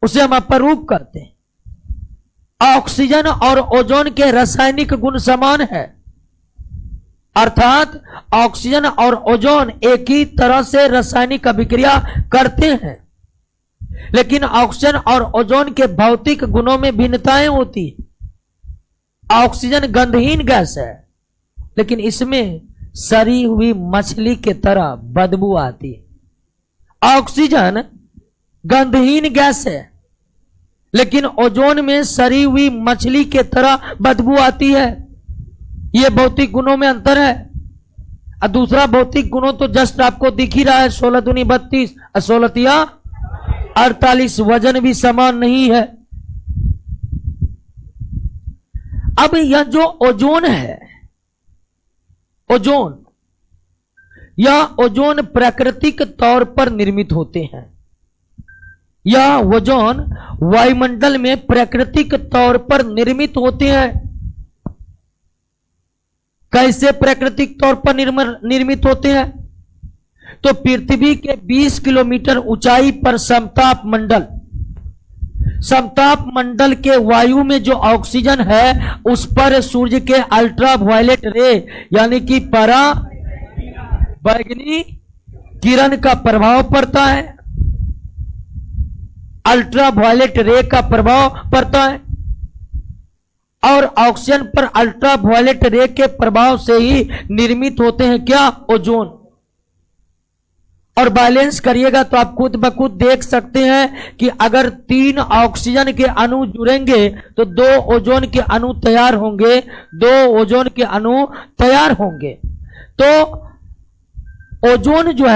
उसे हम अपर रूप कहते हैं। ऑक्सीजन और ओजोन के रासायनिक गुण समान है, अर्थात ऑक्सीजन और ओजोन एक ही तरह से रासायनिक अभिक्रिया करते हैं, लेकिन ऑक्सीजन और ओजोन के भौतिक गुणों में भिन्नताएं होती हैं। ऑक्सीजन गंधहीन गैस है, लेकिन इसमें सड़ी हुई मछली के तरह बदबू आती है। ऑक्सीजन गंधहीन गैस है, लेकिन ओजोन में सड़ी हुई मछली के तरह बदबू आती है। यह भौतिक गुणों में अंतर है। और दूसरा भौतिक गुणों तो जस्ट आपको दिख ही रहा है, 16 दूनी 32, 16 तिया 48, वजन भी समान नहीं है। अब यह जो ओजोन है, ओजोन, यह ओजोन प्राकृतिक तौर पर निर्मित होते हैं। यह ओजोन वायुमंडल में प्राकृतिक तौर पर निर्मित होते हैं। कैसे प्राकृतिक तौर पर निर्मित होते हैं? तो पृथ्वी के 20 किलोमीटर ऊंचाई पर समताप मंडल के वायु में जो ऑक्सीजन है उस पर सूर्य के अल्ट्रा वायलेट रे यानी कि पराबैंगनी किरण का प्रभाव पड़ता है। अल्ट्रा वायलेट रे का प्रभाव पड़ता है और ऑक्सीजन पर अल्ट्रा वायलेट रे के प्रभाव से ही निर्मित होते हैं क्या? ओजोन। और बैलेंस करिएगा तो आप खुद ब खुद देख सकते हैं कि अगर 3 ऑक्सीजन के अणु जुड़ेंगे तो 2 ओजोन के अणु तैयार होंगे, 2 ओजोन के अणु तैयार होंगे। तो ओजोन जो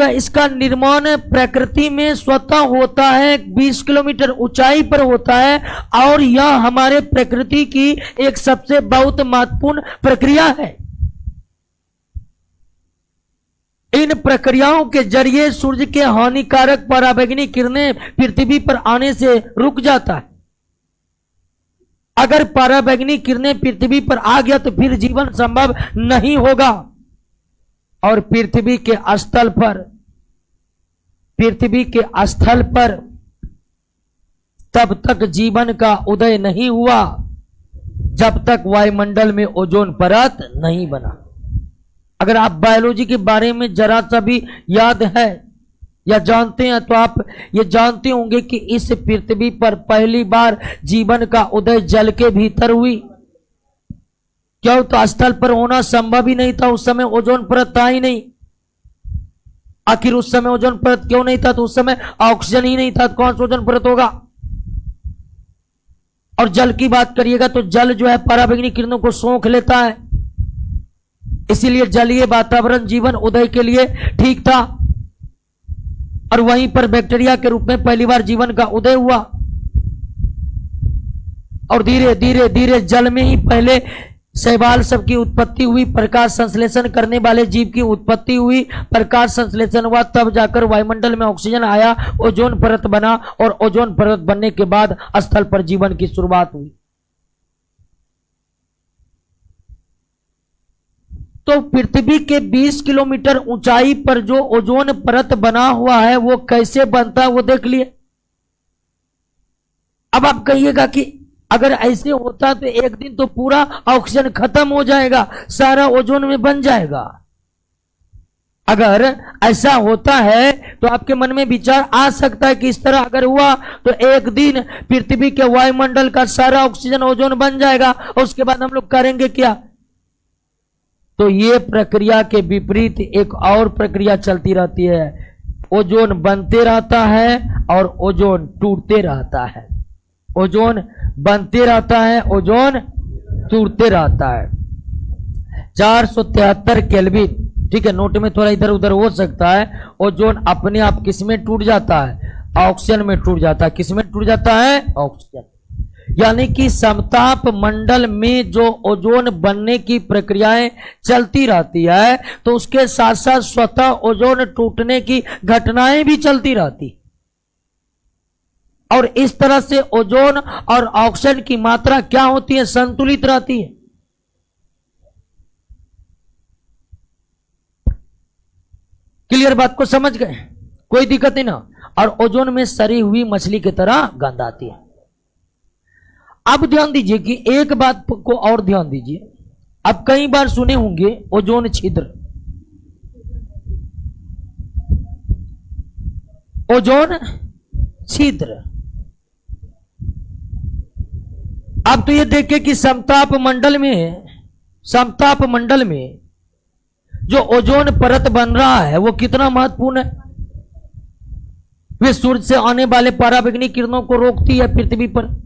है इसका निर्माण प्रकृति में स्वतः होता है, 20 किलोमीटर ऊंचाई पर होता है और यह हमारे प्रकृति की एक सबसे बहुत महत्वपूर्ण प्रक्रिया है। इन प्रक्रियाओं के जरिए सूर्य के हानिकारक पराबैंगनी किरणें पृथ्वी पर आने से रुक जाता है। अगर पराबैंगनी किरणें पृथ्वी पर आ गया तो फिर जीवन संभव नहीं होगा और पृथ्वी के स्थल पर तब तक जीवन का उदय नहीं हुआ जब तक वायुमंडल में ओजोन परत नहीं बना। अगर आप बायोलॉजी के बारे में जरा सा भी याद है या जानते हैं तो आप ये जानते होंगे कि इस पृथ्वी पर पहली बार जीवन का उदय जल के भीतर हुई। क्यों? तो स्थल पर होना संभव ही नहीं था, उस समय ओजोन परत था ही नहीं। आखिर उस समय ओजोन परत क्यों नहीं था? तो उस समय ऑक्सीजन ही नहीं था, तो कौन सा ओजोन परत होगा? और जल की बात करिएगा तो जल जो है पराबैंगनी किरणों को सोख लेता है, इसीलिए जलीय वातावरण जीवन उदय के लिए ठीक था और वहीं पर बैक्टीरिया के रूप में पहली बार जीवन का उदय हुआ। और धीरे धीरे धीरे जल में ही पहले शैवाल सबकी उत्पत्ति हुई, प्रकाश संश्लेषण करने वाले जीव की उत्पत्ति हुई, प्रकाश संश्लेषण हुआ, तब जाकर वायुमंडल में ऑक्सीजन आया, ओजोन परत बना, और ओजोन परत बनने के बाद स्थल पर जीवन की शुरुआत हुई। तो पृथ्वी के 20 किलोमीटर ऊंचाई पर जो ओजोन परत बना हुआ है वो कैसे बनता है वो देख लिए। अब आप कहिएगा कि अगर ऐसे होता तो एक दिन तो पूरा ऑक्सीजन खत्म हो जाएगा, सारा ओजोन में बन जाएगा। अगर ऐसा होता है तो आपके मन में विचार आ सकता है कि इस तरह अगर हुआ तो एक दिन पृथ्वी के वायुमंडल का सारा ऑक्सीजन ओजोन बन जाएगा और उसके बाद हम लोग करेंगे क्या। तो ये प्रक्रिया के विपरीत एक और प्रक्रिया चलती रहती है, ओजोन बनते रहता है और ओजोन टूटते रहता है, ओजोन बनते रहता है, ओजोन टूटते रहता है। 473 केल्विन, ठीक है, नोट में थोड़ा इधर उधर हो सकता है। ओजोन अपने आप किसमें टूट जाता है, ऑक्सीजन में टूट जाता है। किसमें टूट जाता है, ऑक्सीजन। यानी कि समताप मंडल में जो ओजोन बनने की प्रक्रियाएं चलती रहती है तो उसके साथ साथ स्वतः ओजोन टूटने की घटनाएं भी चलती रहती, और इस तरह से ओजोन और ऑक्सीजन की मात्रा क्या होती है, संतुलित रहती है। क्लियर बात को समझ गए, कोई दिक्कत नहीं ना। और ओजोन में सड़ी हुई मछली की तरह गंध आती है। अब ध्यान दीजिए कि एक बात को और ध्यान दीजिए, अब कई बार सुने होंगे ओजोन छिद्र, ओजोन छिद्र। अब तो ये देखें कि समताप मंडल में जो ओजोन परत बन रहा है वो कितना महत्वपूर्ण है। वे सूर्य से आने वाले पराबैंगनी किरणों को रोकती है। पृथ्वी पर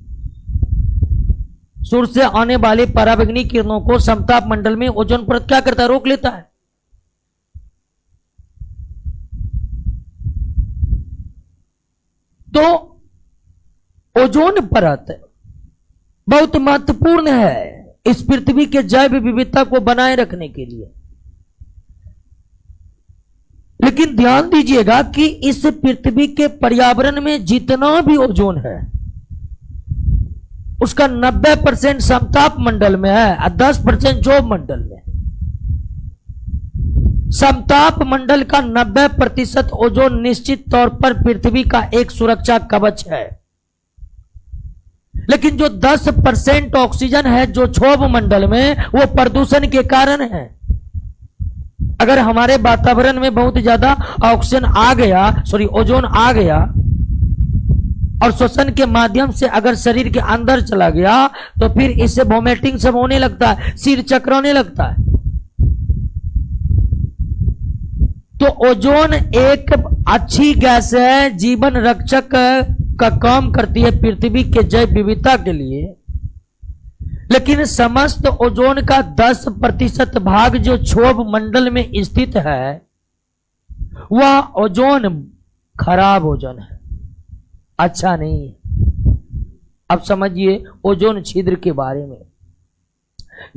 सूर्य से आने वाले पराबैंगनी किरणों को समताप मंडल में ओजोन परत क्या करता है, रोक लेता है। तो ओजोन परत बहुत महत्वपूर्ण है इस पृथ्वी के जैव विविधता को बनाए रखने के लिए। लेकिन ध्यान दीजिएगा कि इस पृथ्वी के पर्यावरण में जितना भी ओजोन है उसका 90% समताप मंडल में है और 10% क्षोभ मंडल में। समताप मंडल का 90% ओजोन निश्चित तौर पर पृथ्वी का एक सुरक्षा कवच है, लेकिन जो 10% ऑक्सीजन है जो क्षोभ मंडल में वो प्रदूषण के कारण है। अगर हमारे वातावरण में बहुत ज्यादा ऑक्सीजन आ गया, ओजोन आ गया और श्वसन के माध्यम से अगर शरीर के अंदर चला गया तो फिर इससे वोमिटिंग सब होने लगता है, सिर चकराने लगता है। तो ओजोन एक अच्छी गैस है, जीवन रक्षक का काम करती है पृथ्वी के जैव विविधता के लिए। लेकिन समस्त ओजोन का 10% भाग जो क्षोभ मंडल में स्थित है वह ओजोन खराब ओजोन है, अच्छा नहीं है। अब समझिए ओजोन छिद्र के बारे में,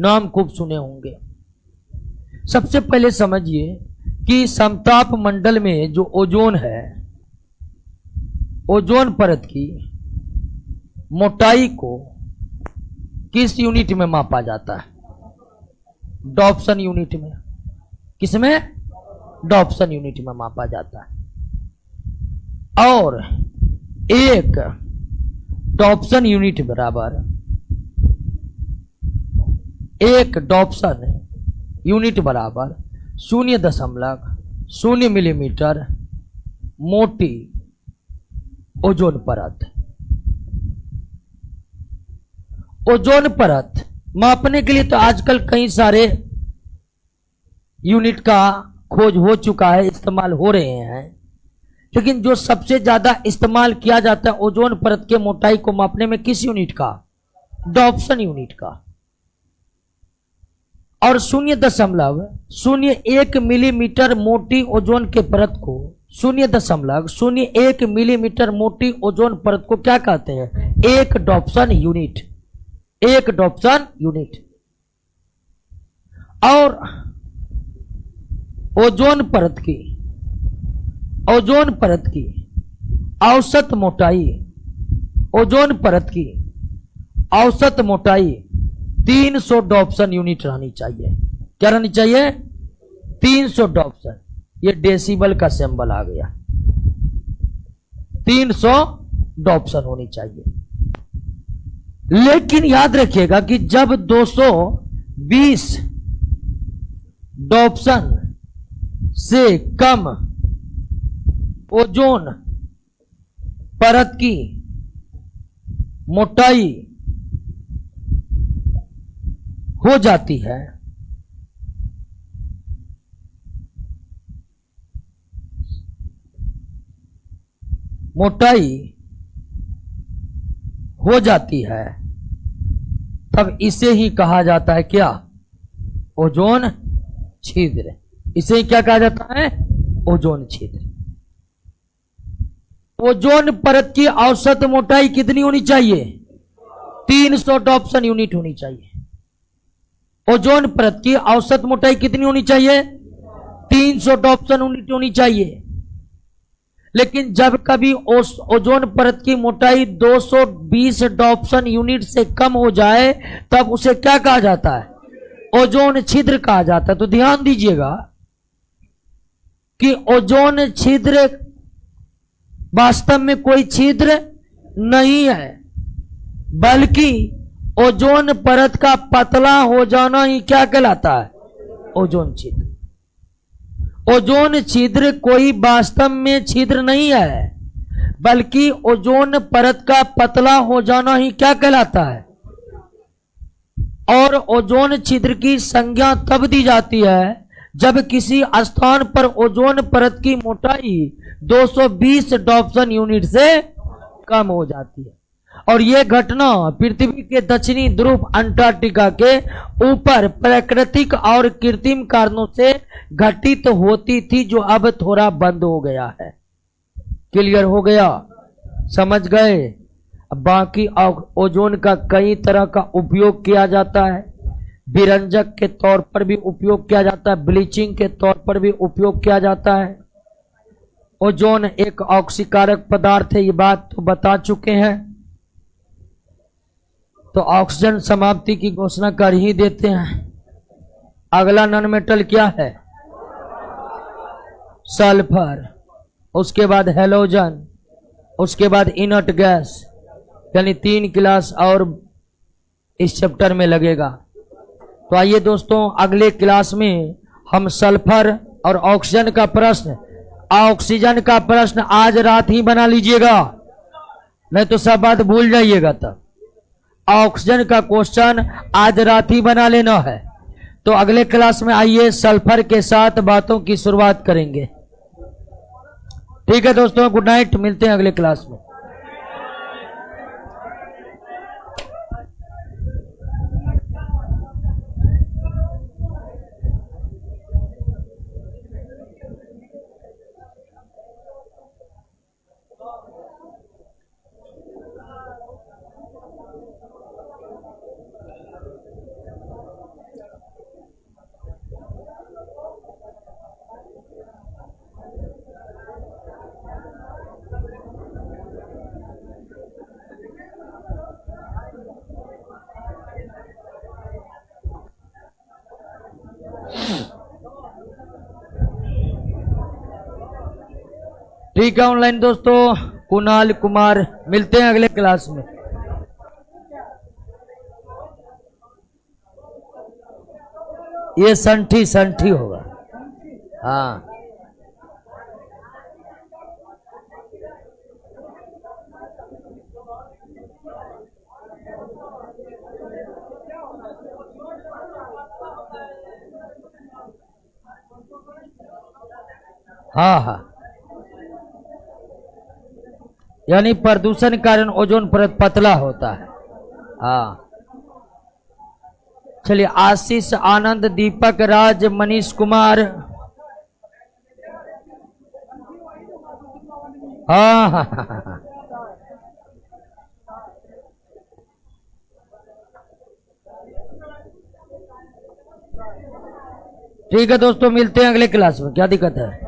नाम खूब सुने होंगे। सबसे पहले समझिए कि समताप मंडल में जो ओजोन है, ओजोन परत की मोटाई को किस यूनिट में मापा जाता है, डॉप्सन यूनिट में। किसमें, डॉप्सन यूनिट में मापा जाता है। और एक डॉप्सन यूनिट बराबर, एक डॉप्सन यूनिट बराबर 0.0 मिलीमीटर मोटी ओजोन परत। ओजोन परत मापने के लिए तो आजकल कई सारे यूनिट का खोज हो चुका है, इस्तेमाल हो रहे हैं, लेकिन जो सबसे ज्यादा इस्तेमाल किया जाता है ओजोन परत के मोटाई को मापने में किस यूनिट का, डॉप्सन यूनिट का। और 0.01 मिलीमीटर मोटी ओजोन के परत को, 0.01 मिलीमीटर मोटी ओजोन परत को क्या कहते हैं, एक डॉप्सन यूनिट। 1 Dobson unit. और ओजोन परत की औसत मोटाई, ओजोन परत की औसत मोटाई 300 डॉप्सन यूनिट रहनी चाहिए। क्या रहनी चाहिए? 300 डॉप्सन। ये डेसिबल का सिंबल आ गया। 300 डॉप्सन होनी चाहिए। लेकिन याद रखिएगा कि जब 220 डॉप्सन से कम ओजोन परत की मोटाई हो जाती है, मोटाई हो जाती है, तब इसे ही कहा जाता है क्या? ओजोन छिद्र। इसे क्या कहा जाता है? ओजोन छिद्र। ओजोन परत की औसत मोटाई कितनी होनी चाहिए? 300 डॉप्सन यूनिट होनी चाहिए। ओजोन परत की औसत मोटाई कितनी होनी चाहिए? 300 डॉप्सन यूनिट होनी चाहिए। लेकिन जब कभी ओजोन परत की मोटाई 220 डॉप्सन यूनिट से कम हो जाए, तब उसे क्या कहा जाता है? ओजोन छिद्र कहा जाता है। तो ध्यान दीजिएगा कि ओजोन छिद्र वास्तव में कोई छिद्र नहीं है, बल्कि ओजोन परत का पतला हो जाना ही क्या कहलाता है? ओजोन छिद्र। ओजोन छिद्र कोई वास्तव में छिद्र नहीं है, बल्कि ओजोन परत का पतला हो जाना ही क्या कहलाता है? और ओजोन छिद्र की संज्ञा तब दी जाती है जब किसी स्थान पर ओजोन परत की मोटाई 220 डॉप्सन यूनिट से कम हो जाती है। और यह घटना पृथ्वी के दक्षिणी ध्रुव अंटार्कटिका के ऊपर प्राकृतिक और कृत्रिम कारणों से घटित होती थी, जो अब थोड़ा बंद हो गया है। क्लियर हो गया? समझ गए? बाकी ओजोन का कई तरह का उपयोग किया जाता है। विरंजक के तौर पर भी उपयोग किया जाता है, ब्लीचिंग के तौर पर भी उपयोग किया जाता है। ओजोन एक ऑक्सीकारक पदार्थ है, ये बात तो बता चुके हैं। तो ऑक्सीजन समाप्ति की घोषणा कर ही देते हैं। अगला नॉन मेटल क्या है? सल्फर। उसके बाद हैलोजन, उसके बाद इनर्ट गैस। यानी 3 क्लास और इस चैप्टर में लगेगा। तो आइए दोस्तों, अगले क्लास में हम सल्फर और ऑक्सीजन का प्रश्न आज रात ही बना लीजिएगा, नहीं तो सब बात भूल जाइएगा। तब ऑक्सीजन का क्वेश्चन आज रात ही बना लेना है। तो अगले क्लास में आइए सल्फर के साथ बातों की शुरुआत करेंगे। ठीक है दोस्तों, गुड नाइट, मिलते हैं अगले क्लास में। ठीक है ऑनलाइन दोस्तों, कुणाल कुमार, मिलते हैं अगले क्लास में। ये संठी होगा। हाँ, हाँ हाँ, यानी प्रदूषण के कारण ओजोन परत पतला होता है। हाँ, चलिए, आशीष, आनंद, दीपक, राज, मनीष कुमार। हाँ हाँ हाँ, ठीक है दोस्तों, मिलते हैं अगले क्लास में, क्या दिक्कत है।